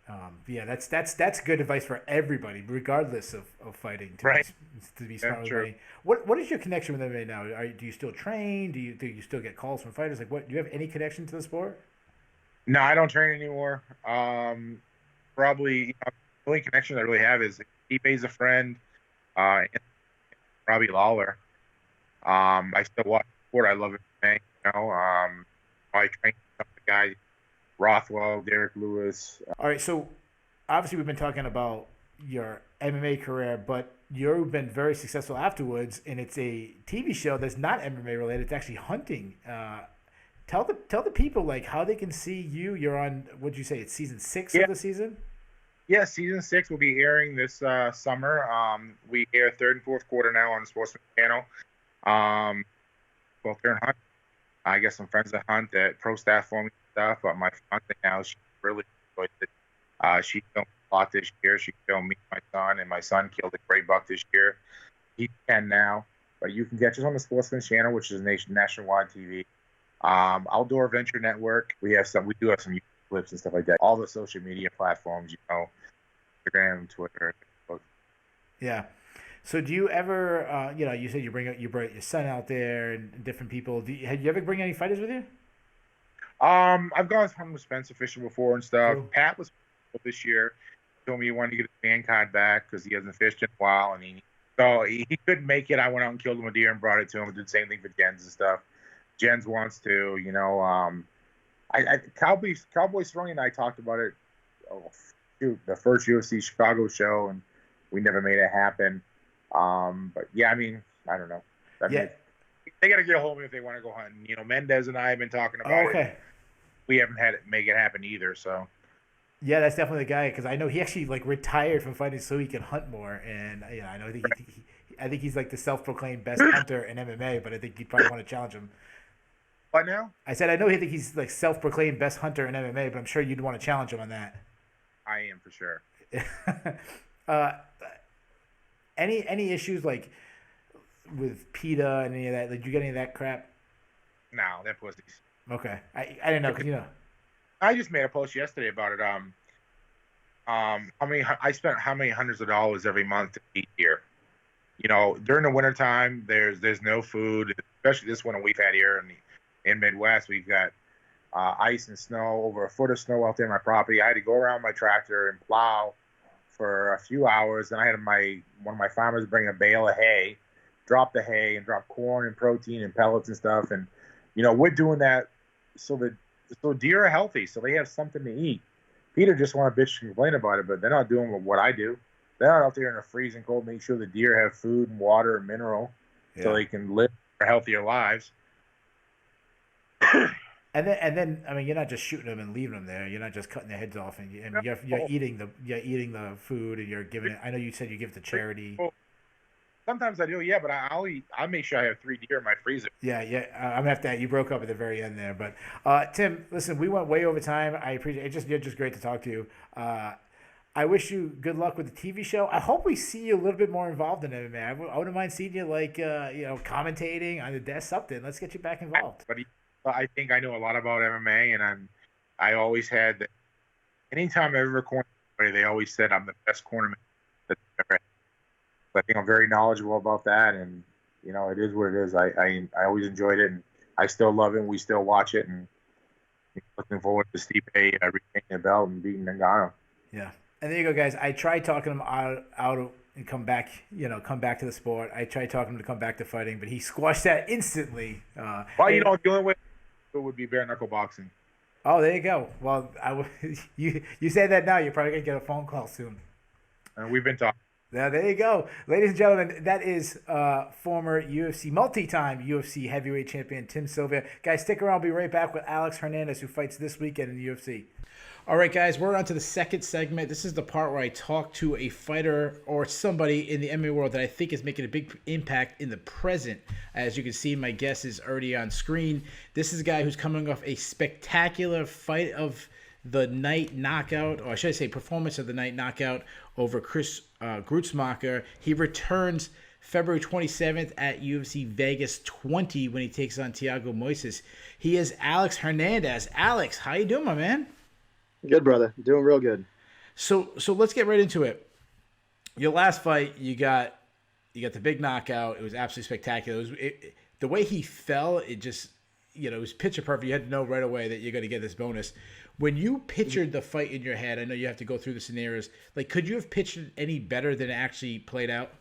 That's good advice for everybody, regardless of fighting. To be smart with money. What is your connection with MMA now? Do you still train? Do you still get calls from fighters? Like, what do you have any connection to the sport? No, I don't train anymore. Probably the only connection I really have is Stipe's a friend, and Robbie Lawler. I still watch sport. I love MMA. I train some of the guys, Rothwell, Derek Lewis. All right, so obviously we've been talking about your MMA career, but you've been very successful afterwards, and it's a TV show that's not MMA related. It's actually hunting. Tell the people like how they can see you. You're on, what'd you say? It's season 6 of the season. Yeah, season 6 will be airing this summer. We air 3rd and 4th quarter now on the Sportsman channel. Both there and hunt. I get some friends that hunt that pro staff for me and stuff, but my fiance now, she really enjoyed it. She filmed a lot this year. She filmed me and my son, and my son killed a gray buck this year. He's 10 now, but you can catch us on the Sportsman channel, which is nationwide TV. Outdoor Adventure Network. We do have some YouTube clips and stuff like that. All the social media platforms, Instagram, Twitter, Facebook. Yeah. So do you ever, you said you bring your son out there and different people. Have you ever bring any fighters with you? I've gone with Spencer fishing before and stuff. Cool. Pat was this year. He told me he wanted to get his fan card back because he hasn't fished in a while, and he couldn't make it. I went out and killed him a deer and brought it to him. I did the same thing for Jens and stuff. Jens wants to, Cowboy Throwing and I talked about it the first UFC Chicago show, and we never made it happen. But yeah, I mean, I don't know. I mean, they got to get a hold of me if they want to go hunting. You know, Mendez and I have been talking about it. We haven't had it make it happen either. So yeah, that's definitely the guy, because I know he actually like retired from fighting so he can hunt more. And I know I think he's like the self-proclaimed best hunter in MMA, but I think you'd probably want to challenge him. What now? I said I know he think he's like self-proclaimed best hunter in MMA, but I'm sure you'd want to challenge him on that. I am for sure. Any issues like with PETA and any of that? Like, did you get any of that crap? No, that pussies. Okay, I didn't know, because I just made a post yesterday about it. I spent how many hundreds of dollars every month to eat here. You know, during the wintertime, there's no food, especially this winter we've had here in Midwest. We've got ice and snow, over a foot of snow out there on my property. I had to go around my tractor and plow for a few hours. Then I had one of my farmers bring a bale of hay, drop the hay, and drop corn and protein and pellets and stuff. And you know, we're doing that so deer are healthy, so they have something to eat. Peter just want to bitch and complain about it, but they're not doing what I do. They're not out there in the freezing cold, make sure the deer have food and water and mineral so they can live healthier lives. And then, I mean, you're not just shooting them and leaving them there. You're not just cutting their heads off, and you're eating the food, and you're giving it. I know you said you give it to charity. Sometimes I do, yeah, but I'll make sure I have 3 deer in my freezer. Yeah. I'm gonna have to. You broke up at the very end there, but Tim, listen, we went way over time. I appreciate it. You're just great to talk to you. I wish you good luck with the TV show. I hope we see you a little bit more involved in MMA. I wouldn't mind seeing you commentating on the desk, something. Let's get you back involved. But I think I know a lot about MMA, and I always had. Anytime I ever cornered somebody, they always said I'm the best cornerman that's ever had. I think I'm very knowledgeable about that, and you know, it is what it is. I always enjoyed it, and I still love it. And we still watch it, and looking forward to Stipe retaining the belt and beating Ngannou. Yeah, and there you go, guys. I tried talking him out and come back to the sport. I tried talking him to come back to fighting, but he squashed that instantly. The only way it would be bare knuckle boxing. Oh, there you go. Well, you say that now, you're probably gonna get a phone call soon. And we've been talking. Now, there you go. Ladies and gentlemen, that is former multi-time UFC heavyweight champion Tim Sylvia. Guys, stick around. I'll be right back with Alex Hernandez, who fights this weekend in the UFC. All right, guys, we're on to the second segment. This is the part where I talk to a fighter or somebody in the MMA world that I think is making a big impact in the present. As you can see, my guest is already on screen. This is a guy who's coming off a spectacular fight of the night knockout, or should I say performance of the night knockout over Chris Gruetzemacher. He returns February 27th at UFC Vegas 20 when he takes on Thiago Moises. He is Alex Hernandez. Alex, how you doing, my man? Good, brother. Doing real good. So let's get right into it. Your last fight, you got the big knockout. It was absolutely spectacular. The way he fell, it just, it was picture perfect. You had to know right away that you're going to get this bonus. When you pictured the fight in your head, I know you have to go through the scenarios. Like, could you have pictured any better than it actually played out?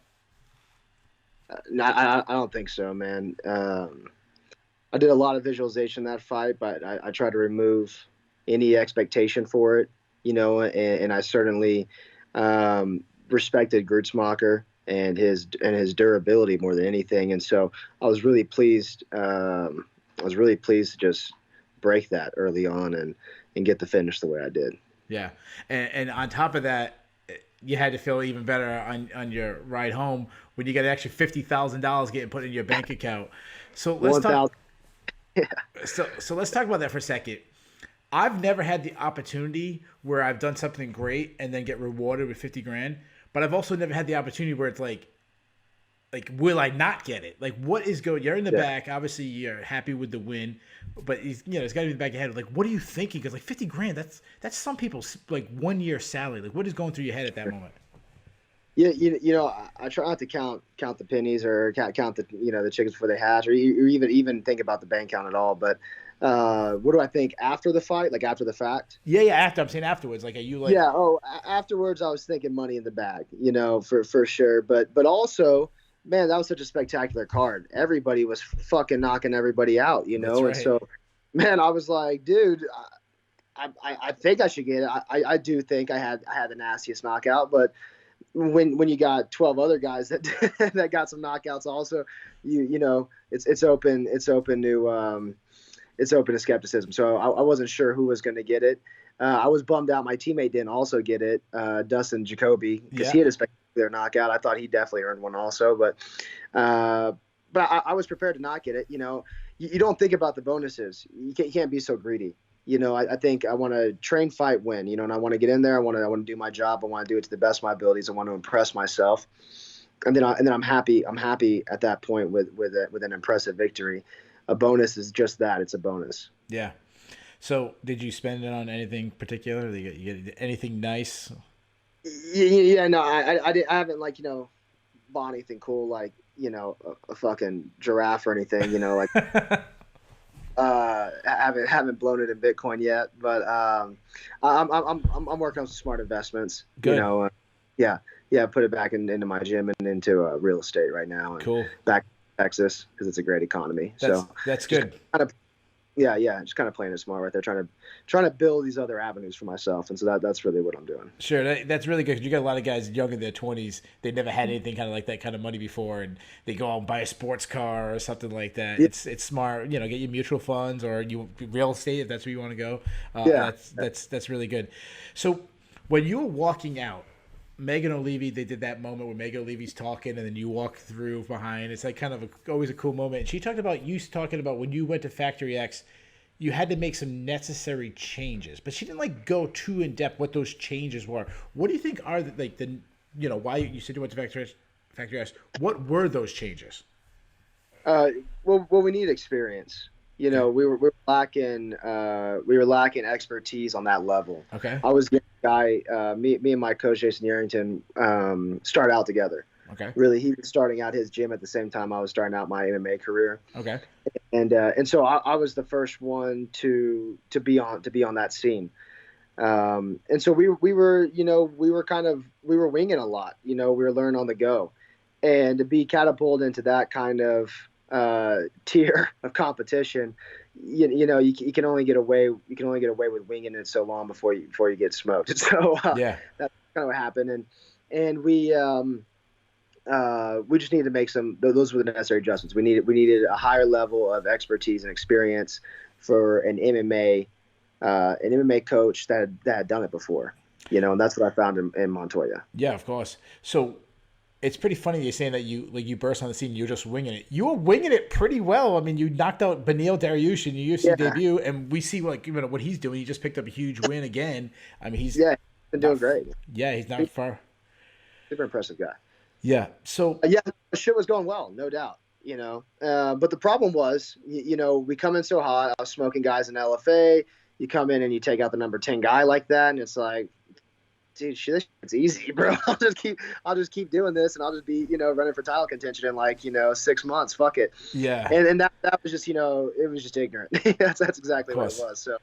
No, I don't think so, man. I did a lot of visualization in that fight, but I tried to remove any expectation for it, and I certainly respected Gruetzemacher and his durability more than anything, and so I was really pleased. I was really pleased to just break that early on and get the finish the way I did. Yeah, and on top of that, you had to feel even better on your ride home when you got an extra $50,000 getting put in your bank account. So let's talk. Yeah. So let's talk about that for a second. I've never had the opportunity where I've done something great and then get rewarded with $50,000, but I've also never had the opportunity where it's like, will I not get it? Like, what is going? You're in the back. Obviously, you're happy with the win, but it's got to be in the back of your head. Like, what are you thinking? Because like $50,000, that's some people's like 1 year salary. Like, what is going through your head at that moment? Yeah, I try not to count the pennies or count the the chickens before they hatch, or even think about the bank count at all. But what do I think after the fight? Like after the fact? Yeah. After, I'm saying afterwards. Like, are you like? Yeah. Oh, afterwards, I was thinking money in the bag. For sure. But also, man, that was such a spectacular card. Everybody was fucking knocking everybody out. That's right. And so, man, I was like, dude, I think I should get it. I do think I had the nastiest knockout, but when you got 12 other guys that that got some knockouts also, you know, it's open to skepticism. So I wasn't sure who was going to get it. I was bummed out my teammate didn't also get it, Dustin Jacoby, because he had a spectacular knockout. I thought he definitely earned one also, but I was prepared to not get it. You know, you don't think about the bonuses. You can't be so greedy. You know, I think I want to train, fight, win. You know, and I want to get in there. I want to do my job. I want to do it to the best of my abilities. I want to impress myself, and then I'm happy. I'm happy at that point with an impressive victory. A bonus is just that. It's a bonus. Yeah. So, did you spend it on anything particular? Did you get anything nice? Yeah, no, I haven't, like, you know, bought anything cool, like, you know, a fucking giraffe or anything, you know, like, haven't blown it in Bitcoin yet, but I'm working on some smart investments. Good. You know, put it back into my gym and into real estate right now. And cool. Back to Texas because it's a great economy. That's good. Just kind of playing it smart right there, trying to build these other avenues for myself, and so that's really what I'm doing. Sure, that's really good because you got a lot of guys young in their 20s. They never had anything kind of like that kind of money before, and they go out and buy a sports car or something like that. Yeah. It's smart, you know. Get your mutual funds or you real estate if that's where you want to go. That's really good. So when you were walking out, Megan O'Leary, they did that moment where Megan O'Leary's talking and then you walk through behind. It's like kind of always a cool moment. And she talked about you talking about when you went to Factory X, you had to make some necessary changes, but she didn't like go too in depth what those changes were. What do you think are the you know, why you said you went to Factory X? What were those changes? Well, we need experience. You know, we were lacking expertise on that level. Okay. I was getting a guy, me and my coach Jason Yarrington, start out together. Okay. Really, he was starting out his gym at the same time I was starting out my MMA career. Okay. And so I was the first one to be on that scene. And so we were winging a lot. You know, we were learning on the go, and to be catapulted into that kind of tier of competition, you know, you can only get away with winging it so long before you get smoked. So that's kind of what happened, and we just needed to make those were the necessary adjustments. We needed a higher level of expertise and experience for an MMA coach that had done it before, you know, and that's what I found in Montoya. Yeah, of course. So it's pretty funny you're saying that you burst on the scene, you're just winging it. You were winging it pretty well. I mean, you knocked out Beneil Dariush in your UFC debut, and we see what he's doing. He just picked up a huge win again. I mean, he's been doing great. Yeah, he's not far. Super impressive guy. Yeah. So the shit was going well, no doubt. You know, but the problem was, you know, we come in so hot. I was smoking guys in LFA. You come in and you take out the number 10 guy like that, and it's like, dude, shit, it's easy, bro. I'll just keep doing this, and I'll just be, you know, running for title contention in, like, you know, 6 months. Fuck it. Yeah. And that was just, you know, it was just ignorant. that's exactly what it was. So,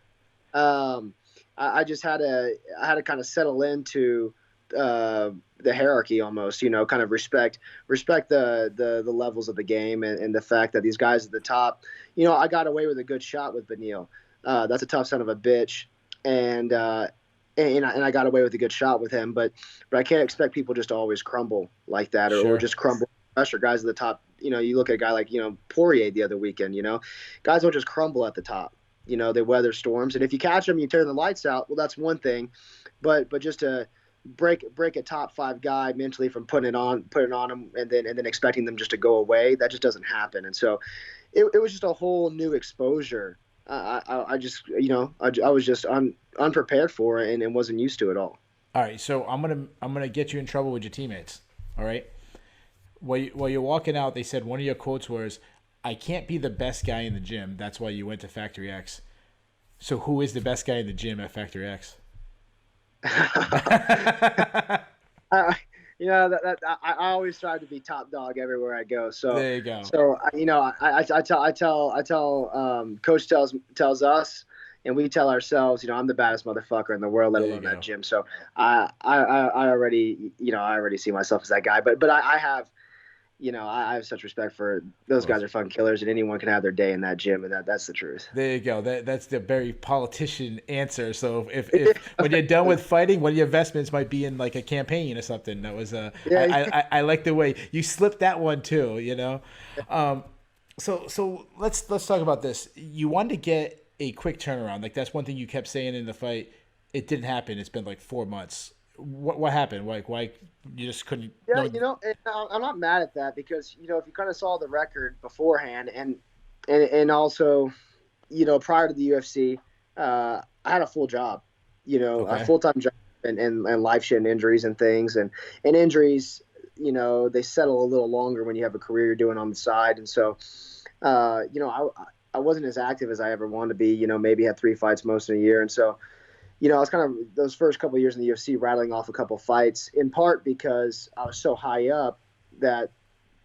I just had to kind of settle into the hierarchy almost, you know, kind of respect the levels of the game and the fact that these guys at the top, you know, I got away with a good shot with Beneil. That's a tough son of a bitch, and I got away with a good shot with him, but I can't expect people just to always crumble like that, or just crumble pressure. Guys at the top, you know, you look at a guy like, you know, Poirier the other weekend, you know, guys don't just crumble at the top. You know, they weather storms, and if you catch them, you turn the lights out. Well, that's one thing, but just to break a top 5 guy mentally from putting it on them and then expecting them just to go away, that just doesn't happen. And so it was just a whole new exposure. I just, you know, I was just unprepared for it and wasn't used to it all. All right, so I'm gonna get you in trouble with your teammates. All right, while you're walking out, they said one of your quotes was, "I can't be the best guy in the gym. That's why you went to Factory X." So who is the best guy in the gym at Factory X? You know, I always strive to be top dog everywhere I go. So there you go. So, you know, I tell coach tells us, and we tell ourselves, you know, I'm the baddest motherfucker in the world, let alone that gym. So I already see myself as that guy. But I have, I have such respect for those guys. Are fucking killers, and anyone can have their day in that gym, and that's the truth. There you go. That's the very politician answer. So if when you're done with fighting, one of your investments might be in like a campaign or something. That was I like the way you slipped that one too. So let's talk about this. You wanted to get a quick turnaround. Like that's one thing you kept saying in the fight. It didn't happen. It's been like 4 months. What happened? Like why you just couldn't? Yeah, I'm not mad at that because if you kind of saw the record beforehand and also, prior to the UFC, I had a full job, a full-time job and life shit and injuries and things and injuries, they settle a little longer when you have a career you're doing on the side. And so, I wasn't as active as I ever wanted to be, maybe had 3 fights most in a year. And so, I was kind of those first couple of years in the UFC rattling off a couple of fights, in part because I was so high up that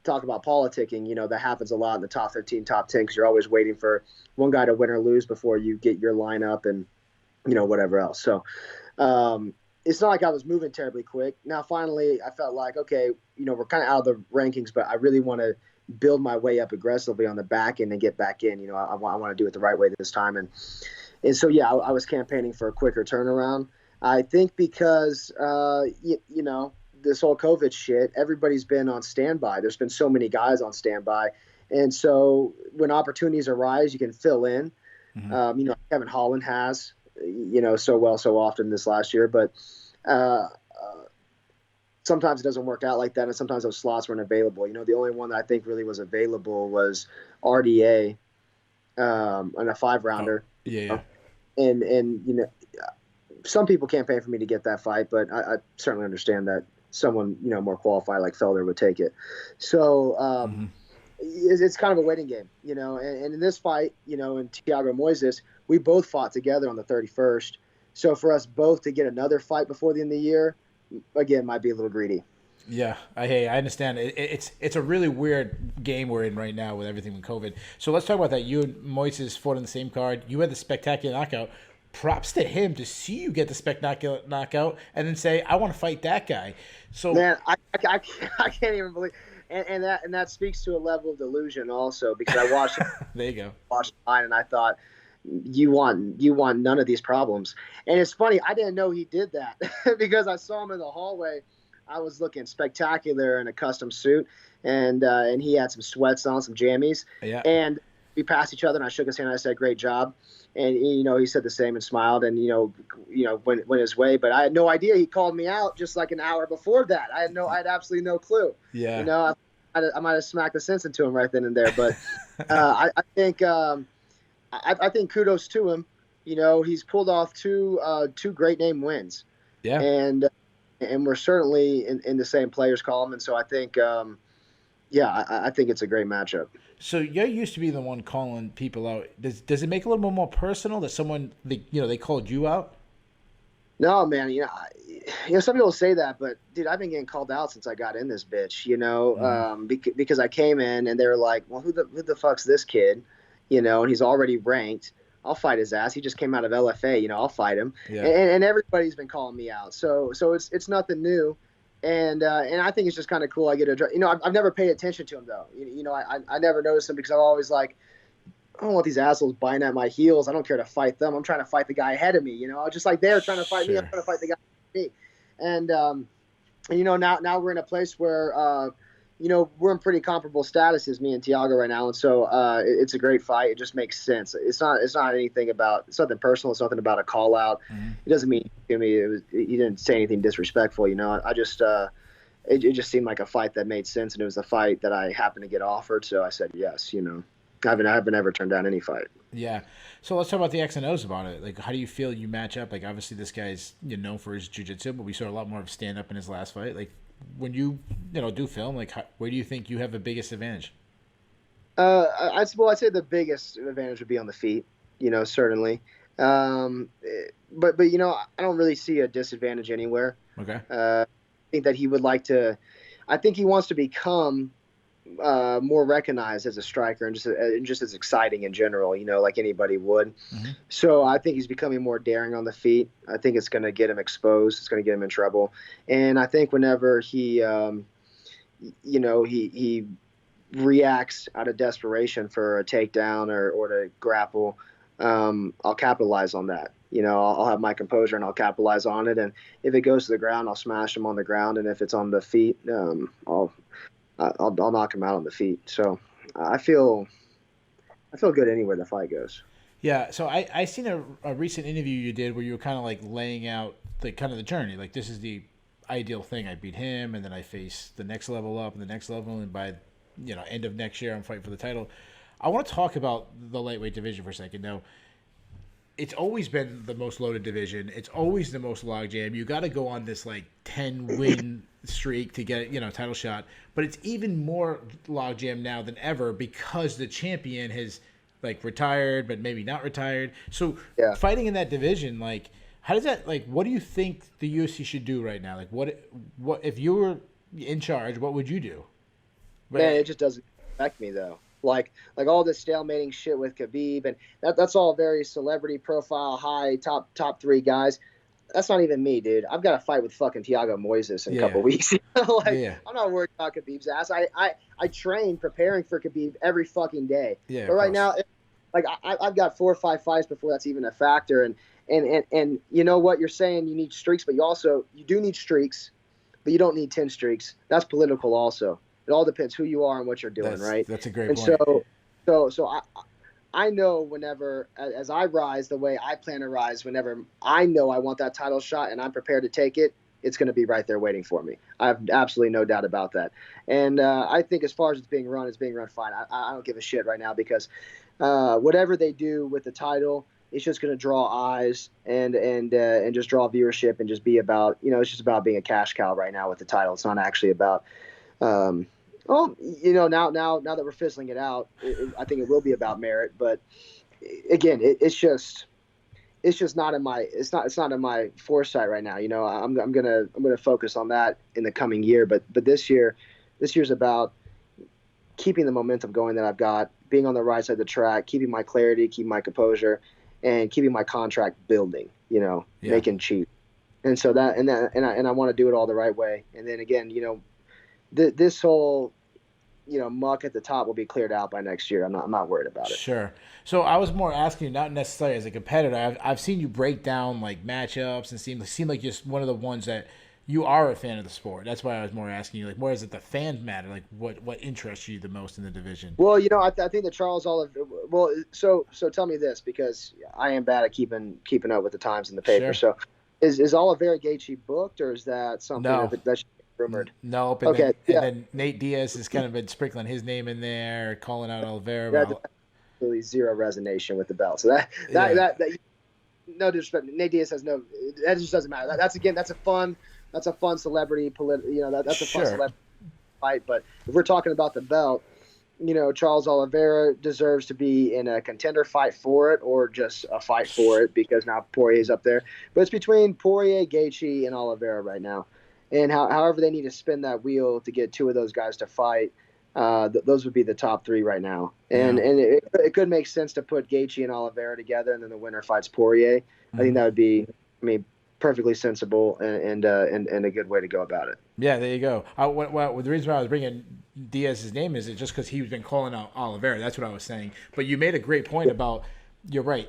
talk about politicking, that happens a lot in the top 15, top 10, because you're always waiting for one guy to win or lose before you get your lineup and, whatever else. So it's not like I was moving terribly quick. Now, finally, I felt like, okay, we're kind of out of the rankings, but I really want to build my way up aggressively on the back end and get back in. I want to do it the right way this time. And so, yeah, I was campaigning for a quicker turnaround. I think because, this whole COVID shit, everybody's been on standby. There's been so many guys on standby. And so when opportunities arise, you can fill in. Mm-hmm. Kevin Holland has, so well, so often this last year. But sometimes it doesn't work out like that, and sometimes those slots weren't available. The only one that I think really was available was RDA in a 5-rounder. Oh, yeah. And some people campaign for me to get that fight, but I certainly understand that someone more qualified like Felder would take it. So it's kind of a waiting game, and in this fight, and Thiago Moises, we both fought together on the 31st. So for us both to get another fight before the end of the year, again, might be a little greedy. Yeah, I understand. It's a really weird game we're in right now with everything with COVID. So let's talk about that. You and Moises fought on the same card. You had the spectacular knockout. Props to him to see you get the spectacular knockout and then say, I want to fight that guy. So man, I can't even believe, and that speaks to a level of delusion also, because I watched there you go. Watched mine and I thought, you want none of these problems. And it's funny, I didn't know he did that because I saw him in the hallway. I was looking spectacular in a custom suit, and he had some sweats on, some jammies. Yeah. And we passed each other, and I shook his hand. And I said, "Great job." And he said the same and smiled, and went his way. But I had no idea he called me out just like an hour before that. I had absolutely no clue. Yeah. I might have smacked the sense into him right then and there. But I think kudos to him. He's pulled off two great name wins. Yeah. And we're certainly in the same players column. And so I think, I think it's a great matchup. So you used to be the one calling people out. Does it make it a little bit more personal that someone, they called you out? No, man. Some people say that, but dude, I've been getting called out since I got in this bitch, because I came in and they were like, well, who the fuck's this kid? And he's already ranked. I'll fight his ass. He just came out of LFA. I'll fight him. Yeah. And everybody's been calling me out. So it's nothing new. And I think it's just kind of cool. I get to, I've never paid attention to him though. I never noticed him because I'm always like, I don't want these assholes biting at my heels. I don't care to fight them. I'm trying to fight the guy ahead of me. Just like they're trying to fight me. I'm trying to fight the guy ahead of me. And now we're in a place where, we're in pretty comparable statuses, me and Thiago right now, and so it's a great fight. It just makes sense. It's not anything about. It's nothing personal. It's nothing about a call out. Mm-hmm. It doesn't mean to me. He didn't say anything disrespectful. I just it just seemed like a fight that made sense, and it was a fight that I happened to get offered, so I said yes. I haven't ever turned down any fight. Yeah. So let's talk about the X and O's about it. Like, how do you feel you match up? Like, obviously this guy's known for his jiu-jitsu, but we saw a lot more of stand up in his last fight. Like, when you do film, like where do you think you have the biggest advantage? I'd say the biggest advantage would be on the feet. Certainly. But I don't really see a disadvantage anywhere. Okay. I think that he would like to. I think he wants to become more recognized as a striker and just as exciting in general, like anybody would. Mm-hmm. So I think he's becoming more daring on the feet. I think it's going to get him exposed. It's going to get him in trouble. And I think whenever he he reacts out of desperation for a takedown or to grapple, I'll capitalize on that. I'll have my composure and I'll capitalize on it. And if it goes to the ground, I'll smash him on the ground. And if it's on the feet, I'll knock him out on the feet. So I feel good anywhere the fight goes. Yeah, so I seen a recent interview you did where you were kind of like laying out kind of the journey. Like, this is the ideal thing. I beat him, and then I face the next level up and the next level, and by end of next year I'm fighting for the title. I want to talk about the lightweight division for a second. Now, it's always been the most loaded division. It's always the most logjam. You got to go on this 10-win streak to get title shot. But it's even more logjam now than ever because the champion has retired, but maybe not retired. So fighting in that division, how does that what do you think the UFC should do right now? What if you were in charge? What would you do? Man, it just doesn't affect me though. Like all this stalemating shit with Khabib, and that's all very celebrity profile, high top 3 guys. That's not even me, dude. I've got to fight with fucking Thiago Moises in a couple weeks. I'm not worried about Khabib's ass. I train preparing for Khabib every fucking day. Yeah, but right now, I've got 4 or 5 fights before that's even a factor. And you know what you're saying? You need streaks, but you do need streaks, but you don't need 10 streaks. That's political also. It all depends who you are and what you're doing, right? That's a great point. So I know whenever, as I rise the way I plan to rise, whenever I know I want that title shot and I'm prepared to take it, it's going to be right there waiting for me. I have absolutely no doubt about that. And I think as far as it's being run fine. I don't give a shit right now because whatever they do with the title, it's just going to draw eyes and just draw viewership and just be about, it's just about being a cash cow right now with the title. It's not actually about, now that we're fizzling it out, I think it will be about merit. But again, it's just not in my it's not in my foresight right now. I'm gonna focus on that in the coming year. But this year's about keeping the momentum going that I've got, being on the right side of the track, keeping my clarity, keeping my composure, and keeping my contract building. Making cheap. And so that I want to do it all the right way. And then again, this whole muck at the top will be cleared out by next year. I'm not worried about it. Sure. So I was more asking you, not necessarily as a competitor. I've seen you break down matchups and seem like just one of the ones that you are a fan of the sport. That's why I was more asking you, where is it the fans matter? What interests you the most in the division? Well, I think that Charles Oliveira. Well, so tell me this, because I am bad at keeping up with the times in the paper. Sure. So is Oliveira Gaethje booked, or is that something that's rumored? Nope. And then Nate Diaz has kind of been sprinkling his name in there, calling out Oliveira. That's really zero resonation with the belt. So that no disrespect. Nate Diaz has no. That just doesn't matter. That's a fun celebrity. That's a fun celebrity fight. But if we're talking about the belt, Charles Oliveira deserves to be in a contender fight for it, or just a fight for it, because now Poirier's up there. But it's between Poirier, Gaethje, and Oliveira right now. And however they need to spin that wheel to get 2 of those guys to fight, those would be the top 3 right now. And it could make sense to put Gaethje and Oliveira together, and then the winner fights Poirier. I think that would be, perfectly sensible and a good way to go about it. Yeah, there you go. The reason why I was bringing Diaz's name is just because he's been calling out Oliveira. That's what I was saying. But you made a great point about, you're right.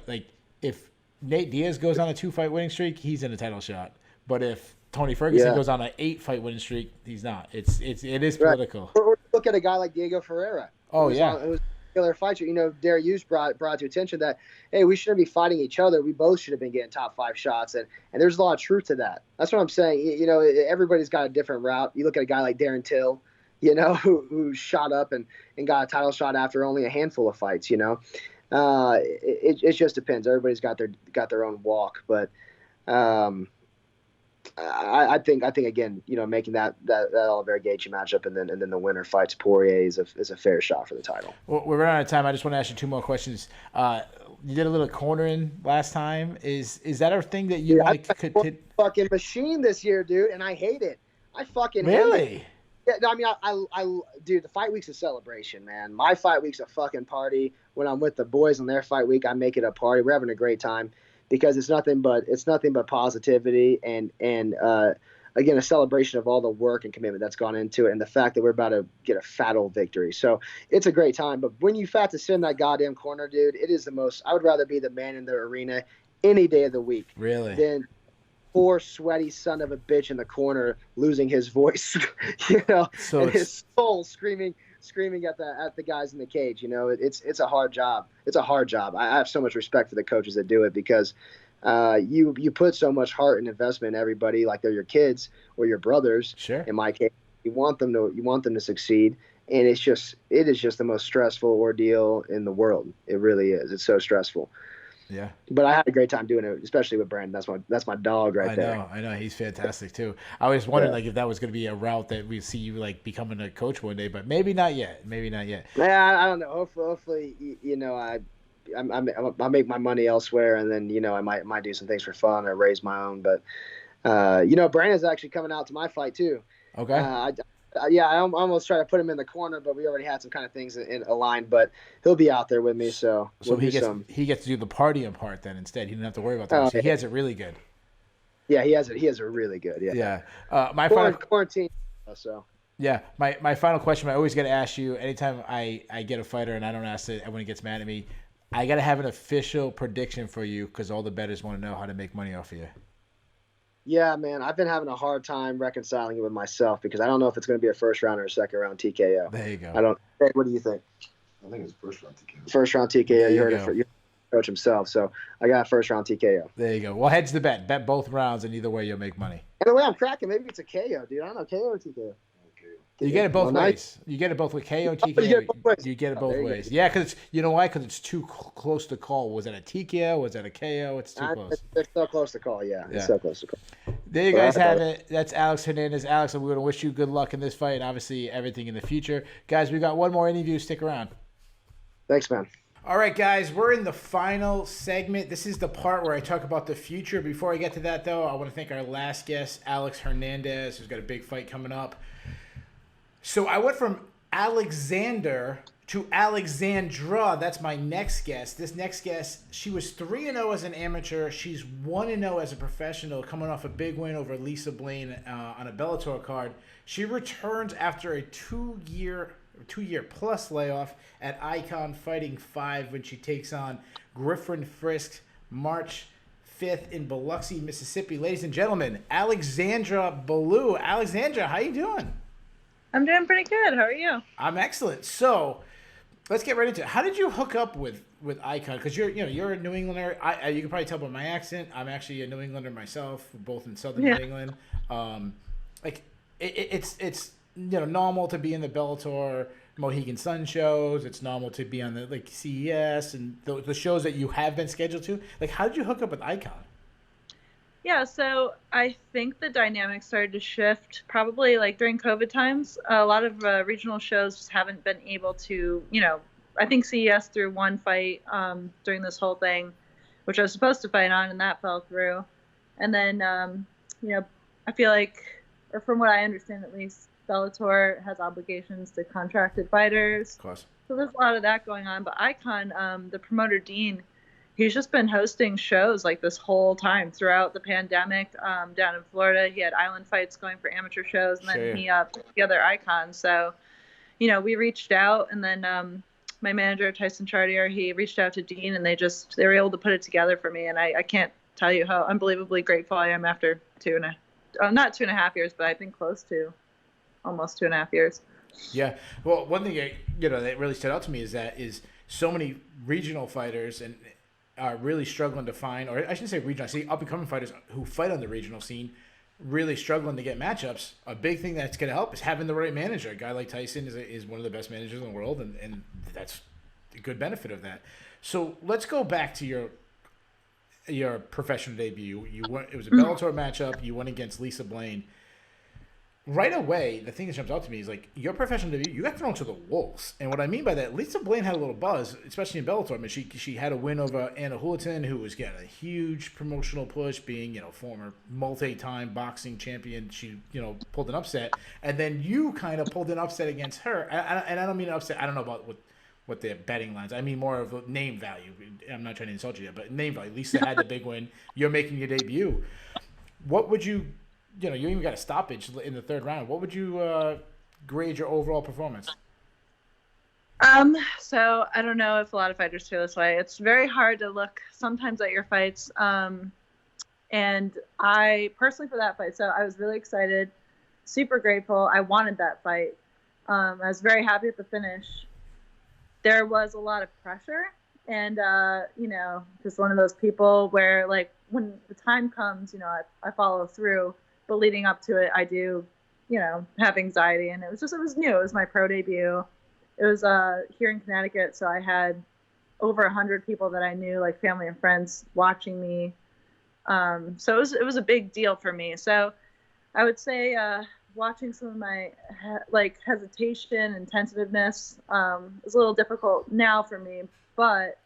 If Nate Diaz goes on a 2-fight winning streak, he's in a title shot. But if Tony Ferguson goes on an 8-fight winning streak, he's not. It is political. Right. Or look at a guy like Diego Ferreira. Oh, yeah. It was a killer fight. Derek Hughes brought to attention that, hey, we shouldn't be fighting each other. We both should have been getting top 5 shots. And there's a lot of truth to that. That's what I'm saying. Everybody's got a different route. You look at a guy like Darren Till, who shot up and got a title shot after only a handful of fights, It just depends. Everybody's got their own walk. But I think again, making that Oliveira Gaethje matchup and then the winner fights Poirier is a fair shot for the title. Well, we're running out of time. I just want to ask you 2 more questions. You did a little cornering last time. Is that a thing that you could fucking machine this year, dude? And I hate it. I fucking really hate it. Yeah, no, I mean, I dude, the fight week's a celebration, man. My fight week's a fucking party. When I'm with the boys on their fight week, I make it a party. We're having a great time, because it's nothing but positivity and a again, a celebration of all the work and commitment that's gone into it, and the fact that we're about to get a fat old victory. So it's a great time. But when you have to sit in that goddamn corner, dude, it is the most. I would rather be the man in the arena any day of the week. Really? Than poor sweaty son of a bitch in the corner losing his voice, So and his soul screaming at the guys in the cage. It's a hard job. It's a hard job. I have so much respect for the coaches that do it, because you put so much heart and investment in everybody, like they're your kids or your brothers. Sure. In my case, you want them to succeed, and it is just the most stressful ordeal in the world. It really is. It's so stressful. Yeah. But I had a great time doing it, especially with Brandon. That's my dog there. I know. He's fantastic too. I always wondered if that was going to be a route that we see you becoming a coach one day, but maybe not yet. Yeah, I don't know. Hopefully, I make my money elsewhere, and then I might do some things for fun or raise my own. But Brandon's actually coming out to my fight too. Okay. I almost tried to put him in the corner, but we already had some kind of things in aligned. But he'll be out there with me, so he gets to do the partying part then instead. He didn't have to worry about that. So he has it really good. Yeah, he has it really good. Yeah. My quarantine. So. Yeah, my final question I always got to ask you anytime I get a fighter and I don't ask it, everyone gets mad at me. I got to have an official prediction for you because all the bettors want to know how to make money off of you. Yeah, man, I've been having a hard time reconciling it with myself because I don't know if it's going to be a first round or a second round TKO. There you go. Hey, what do you think? I think it's first round TKO. First round TKO. You heard it from coach himself. So I got a first round TKO. There you go. Well, hedge the bet. Bet both rounds, and either way you'll make money. And the way I'm cracking, maybe it's a KO, dude. I don't know, KO or TKO. You get it both ways. You get it both with KO and TKO. You get it both ways. Yeah, because you know why? Because it's too close to call. Was that a TKO? Was that a KO? It's too close. It's so close to call, yeah. It's so close to call. There you guys have it. That's Alex Hernandez. Alex, we're going to wish you good luck in this fight and obviously everything in the future. Guys, we've got one more interview. Stick around. Thanks, man. All right, guys, we're in the final segment. This is the part where I talk about the future. Before I get to that, though, I want to thank our last guest, Alex Hernandez, who's got a big fight coming up. So I went from Alexander to Alexandra. That's my next guest. This next guest, she was 3-0 as an amateur. She's 1-0 as a professional, coming off a big win over Lisa Blaine on a Bellator card. She returns after a two-year plus layoff at Icon Fighting 5 when she takes on Griffin Frisk March 5th in Biloxi, Mississippi. Ladies and gentlemen, Alexandra Ballou. Alexandra, how you doing? I'm doing pretty good. How are you? I'm excellent. So let's get right into it. How did you hook up with Icon? Because you're a New Englander. You can probably tell by my accent. I'm actually a New Englander myself. We're both in Southern New England. It's normal to be in the Bellator Mohegan Sun shows. It's normal to be on the CES and the shows that you have been scheduled to. How did you hook up with Icon? Yeah, so I think the dynamics started to shift probably during COVID times. A lot of regional shows just haven't been able to, I think CES threw one fight during this whole thing, which I was supposed to fight on, and that fell through. And then, I feel or from what I understand at least, Bellator has obligations to contracted fighters. Of course. So there's a lot of that going on. But Icon, the promoter Dean, he's just been hosting shows this whole time throughout the pandemic down in Florida. He had island fights going for amateur shows, and then he put together Icon. So, we reached out, and then my manager, Tyson Chartier, he reached out to Dean, and they were able to put it together for me. And I can't tell you how unbelievably grateful I am after not 2.5 years, but I think close to almost 2.5 years. Yeah. Well, one thing, that really stood out to me is so many regional fighters and are really struggling to find, or I shouldn't say regional, I say up-and-coming fighters who fight on the regional scene, really struggling to get matchups. A big thing that's going to help is having the right manager. A guy like Tyson is one of the best managers in the world, and that's a good benefit of that. So let's go back to your professional debut. It was a Bellator matchup. You went against Lisa Blaine. Right away, the thing that jumps out to me is your professional debut, you got thrown to the wolves. And what I mean by that, Lisa Blaine had a little buzz, especially in Bellator. I mean, she had a win over Anna Houlihan, who was getting a huge promotional push, being, former multi-time boxing champion. She, pulled an upset. And then you kind of pulled an upset against her. And I don't mean an upset. I don't know about what the betting lines. I mean more of name value. I'm not trying to insult you yet, but name value. Lisa had the big win. You're making your debut. What would you you even got a stoppage in the third round. What would you grade your overall performance? So I don't know if a lot of fighters feel this way. It's very hard to look sometimes at your fights. And I personally, for that fight, so I was really excited, super grateful. I wanted that fight. I was very happy with the finish. There was a lot of pressure, and just one of those people where, like, when the time comes, I follow through, but leading up to it, I do, have anxiety, and it was new. It was my pro debut. It was here in Connecticut, so I had over 100 people that I knew, like family and friends, watching me. So it was a big deal for me. So I would say watching some of my hesitation and tentativeness is a little difficult now for me. But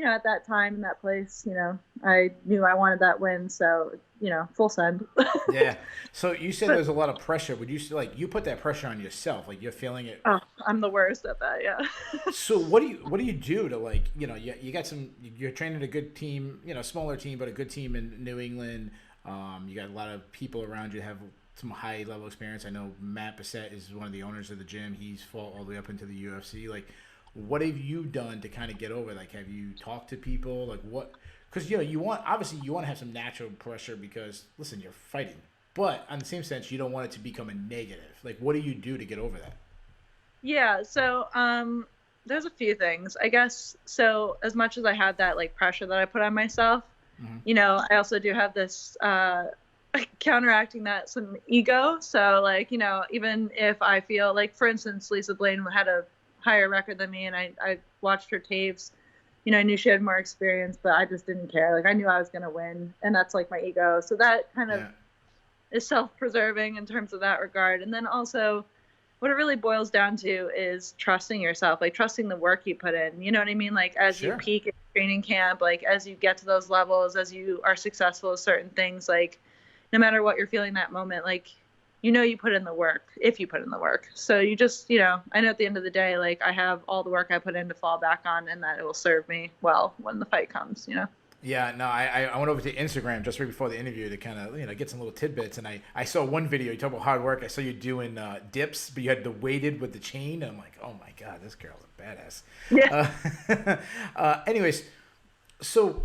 at that time in that place, I knew I wanted that win. So full send. Yeah. So you said there's a lot of pressure. Would you you put that pressure on yourself? Like, you're feeling it? Oh, I'm the worst at that. Yeah. So what do you do to you got you're training a good team, smaller team, but a good team in New England. You got a lot of people around you that have some high level experience. I know Matt Bissett is one of the owners of the gym. He's fought all the way up into the UFC. Like, what have you done to kind of get over? Like, have you talked to people? Like, what? Because you want to have some natural pressure because, listen, you're fighting, but on the same sense, you don't want it to become a negative. Like, what do you do to get over that? Yeah, so there's a few things, I guess. So as much as I had that pressure that I put on myself, I also do have this counteracting that some ego. So even if I feel for instance, Lisa Blaine had a higher record than me, and I watched her tapes. I knew she had more experience, but I just didn't care. I knew I was going to win, and that's my ego. So that kind of is self-preserving in terms of that regard. And then also what it really boils down to is trusting yourself, trusting the work you put in. You know what I mean? As you peak in training camp, as you get to those levels, as you are successful at certain things, no matter what you're feeling that moment, you put in the work if you put in the work. So you just, I know at the end of the day, I have all the work I put in to fall back on, and that it will serve me well when the fight comes, Yeah, no, I went over to Instagram just right before the interview to kind of, get some little tidbits. And I saw one video, you talk about hard work. I saw you doing dips, but you had the weighted with the chain. And I'm like, oh my God, this girl's a badass. Yeah. Anyways, so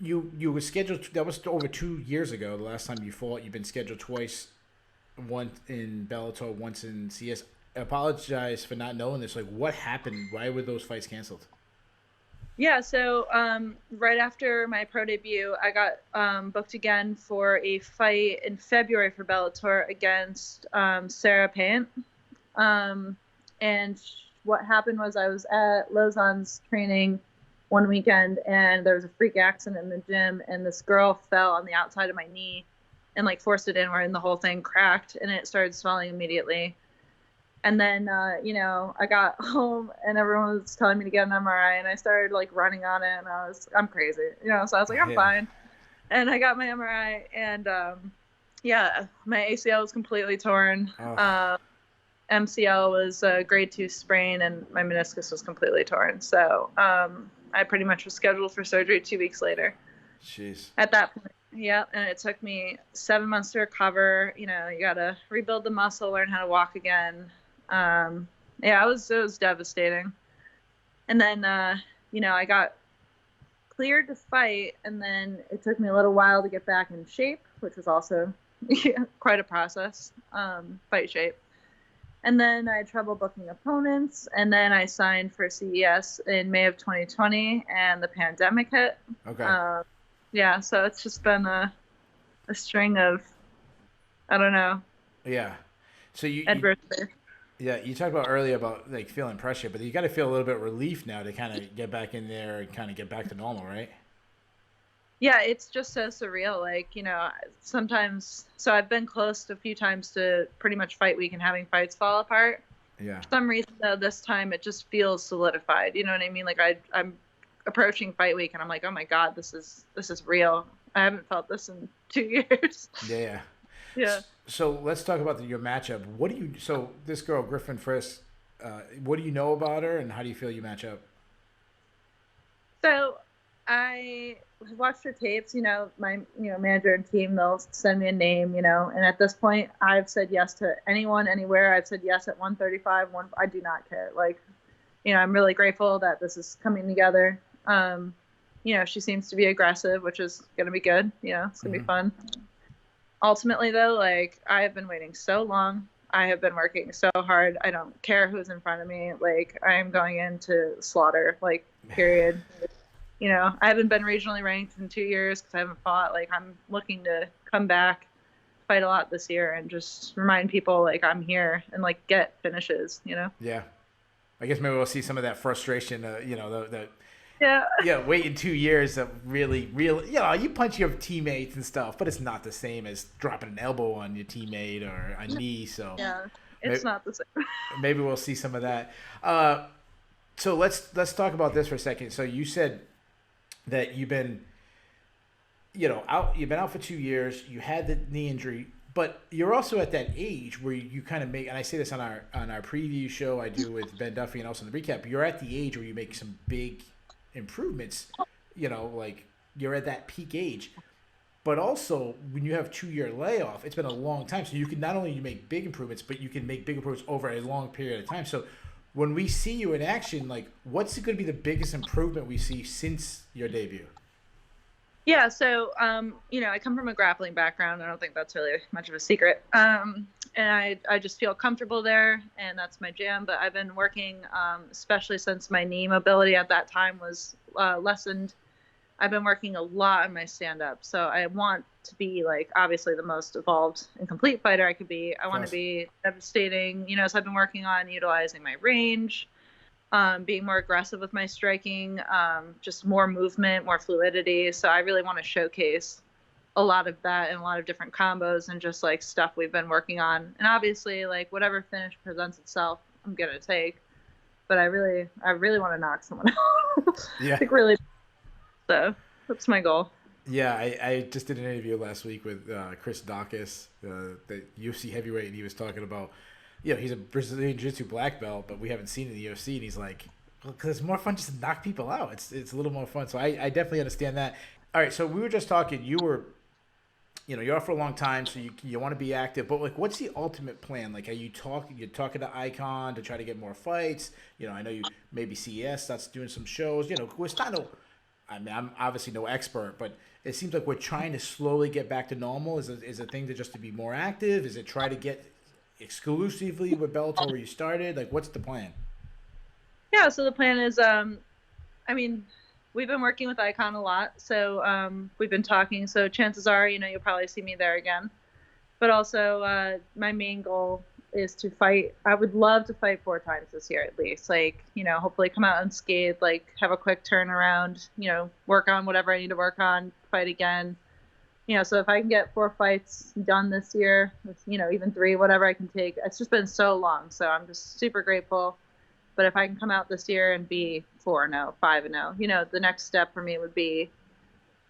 you were scheduled, that was over 2 years ago, the last time you fought. You've been scheduled twice. Once in Bellator, once in CS. I apologize for not knowing this. What happened? Why were those fights canceled? Yeah, so right after my pro debut, I got booked again for a fight in February for Bellator against Sarah Payne. And what happened was I was at Lausanne's training one weekend, and there was a freak accident in the gym, and this girl fell on the outside of my knee and forced it inward, and the whole thing cracked, and it started swelling immediately. And then, I got home, and everyone was telling me to get an MRI, and I started running on it, and I'm crazy, so I was I'm fine. And I got my MRI, and my ACL was completely torn. MCL was a grade 2 sprain, and my meniscus was completely torn. So I pretty much was scheduled for surgery 2 weeks later. Jeez. At that point. Yeah, and it took me 7 months to recover. You got to rebuild the muscle, learn how to walk again. It was devastating. And then, I got cleared to fight, and then it took me a little while to get back in shape, which was also quite a process, fight shape. And then I had trouble booking opponents, and then I signed for CES in May of 2020, and the pandemic hit. Okay. Yeah, so it's just been a string of, I don't know. Yeah. So adversity. You talked about earlier about feeling pressure, but you got to feel a little bit of relief now to kind of get back in there and kind of get back to normal, right? Yeah, it's just so surreal. Sometimes, so I've been close a few times to pretty much fight week and having fights fall apart. Yeah. For some reason, though, this time it just feels solidified. You know what I mean? I'm approaching fight week, and I'm like, oh my God, this is real. I haven't felt this in 2 years. Yeah. Yeah. So let's talk about your matchup. So this girl, Griffin Frisk, what do you know about her, and how do you feel you match up? So I watched her tapes. My manager and team, they'll send me a name. And at this point, I've said yes to anyone, anywhere. I've said yes at 135. I do not care. Like, I'm really grateful that this is coming together. She seems to be aggressive, which is gonna be good. It's gonna be fun. Ultimately, though, like, I have been waiting so long. I have been working so hard. I don't care who's in front of me. Like, I am going into slaughter. Like, period. I haven't been regionally ranked in 2 years because I haven't fought. Like, I'm looking to come back, fight a lot this year, and just remind people, like, I'm here and, like, get finishes, Yeah. I guess maybe we'll see some of that frustration, Yeah. Waiting 2 years of really, you punch your teammates and stuff, but it's not the same as dropping an elbow on your teammate or a knee. So yeah, it's not the same. Maybe we'll see some of that. So let's talk about this for a second. So you said that you've been, out. You've been out for 2 years. You had the knee injury, but you're also at that age where you kind of make. And I say this on our preview show I do with Ben Duffy and also in the recap. You're at the age where you make some big improvements. Like you're at that peak age. But also, when you have 2 year layoff, it's been a long time. So you can not only make big improvements, but you can make big improvements over a long period of time. So when we see you in action, like, what's going to be the biggest improvement we see since your debut? Yeah, so, I come from a grappling background. I don't think that's really much of a secret. And I just feel comfortable there, and that's my jam. But I've been working, especially since my knee mobility at that time was lessened. I've been working a lot on my stand-up. So I want to be, like, obviously the most evolved and complete fighter I could be. I want to be devastating. So I've been working on utilizing my range, being more aggressive with my striking, just more movement, more fluidity. So I really want to showcase a lot of that and a lot of different combos and just, like, stuff we've been working on. And obviously, like, whatever finish presents itself, I'm going to take. But I really want to knock someone out. Yeah. Like, really. So that's my goal. Yeah, I just did an interview last week with Chris Dawkins, the UFC heavyweight, and he was talking about, he's a Brazilian Jiu-Jitsu black belt, but we haven't seen it in the UFC, and he's like, well, because it's more fun just to knock people out. It's a little more fun. So I definitely understand that. All right, so we were just talking. You were, you're off for a long time, so you want to be active, but, like, what's the ultimate plan? Like, you're talking to Icon to try to get more fights? I know you maybe CES starts doing some shows. We're starting to. I mean, I'm obviously no expert, but it seems like we're trying to slowly get back to normal. Is a thing to just to be more active? Is it try to get exclusively with Bellator where you started? Like, what's the plan? Yeah, so the plan is, we've been working with Icon a lot, so we've been talking. So chances are, you'll probably see me there again. But also, my main goal is to fight. I would love to fight 4 times this year at least. Like, hopefully come out unscathed, like, have a quick turnaround, work on whatever I need to work on, fight again. So if I can get 4 fights done this year, even 3, whatever I can take. It's just been so long, so I'm just super grateful. But if I can come out this year and be 4-0, 5-0, the next step for me would be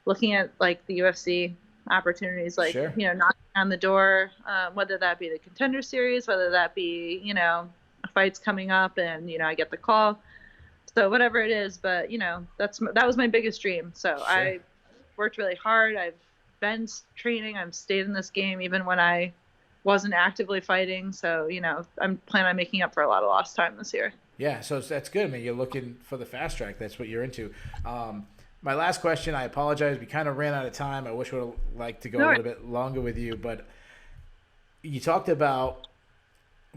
looking at, like, the UFC opportunities, like, sure. Knocking on the door, whether that be the Contender Series, whether that be, fights coming up and, I get the call. So whatever it is, but, that was my biggest dream. So sure. I worked really hard. I've been training. I've stayed in this game even when I wasn't actively fighting. So, I'm planning on making up for a lot of lost time this year. Yeah, so that's good. I mean, you're looking for the fast track. That's what you're into. My last question, I apologize. We kind of ran out of time. I wish we would have liked to go a little bit longer with you. But you talked about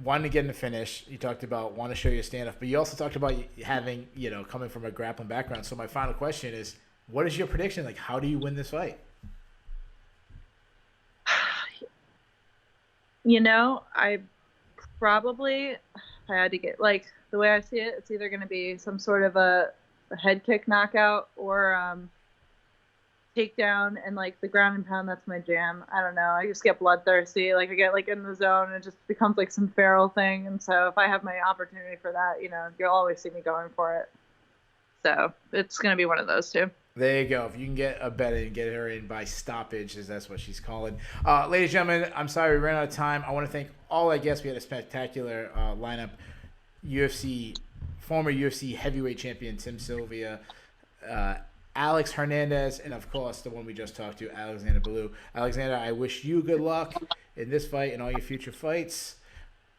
wanting to get in the finish. You talked about wanting to show your stand-up. But you also talked about having, coming from a grappling background. So my final question is, what is your prediction? Like, how do you win this fight? I probably, I had to get, like, the way I see it, it's either going to be some sort of a head kick knockout or takedown, and, like, the ground and pound, that's my jam. I don't know. I just get bloodthirsty. Like, I get, like, in the zone and it just becomes, like, some feral thing. And so if I have my opportunity for that, you'll always see me going for it. So it's going to be one of those two. There you go. If you can get a bet and get her in by stoppage, as that's what she's calling. Ladies and gentlemen, I'm sorry we ran out of time. I want to thank all our guests. We had a spectacular lineup. Former UFC heavyweight champion Tim Sylvia, Alex Hernandez, and of course the one we just talked to, Alexandra Ballou. Alexandra, I wish you good luck in this fight and all your future fights.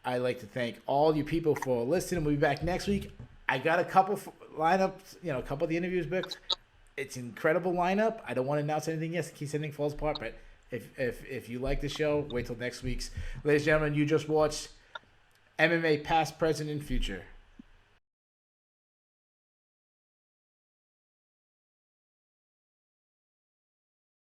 I'd like to thank all you people for listening. We'll be back next week. I got a couple lineups, a couple of the interviews booked. It's an incredible lineup. I don't want to announce anything yet in case anything falls apart, but if you like the show, wait till next week's. Ladies and gentlemen, you just watched MMA Past, Present, and Future.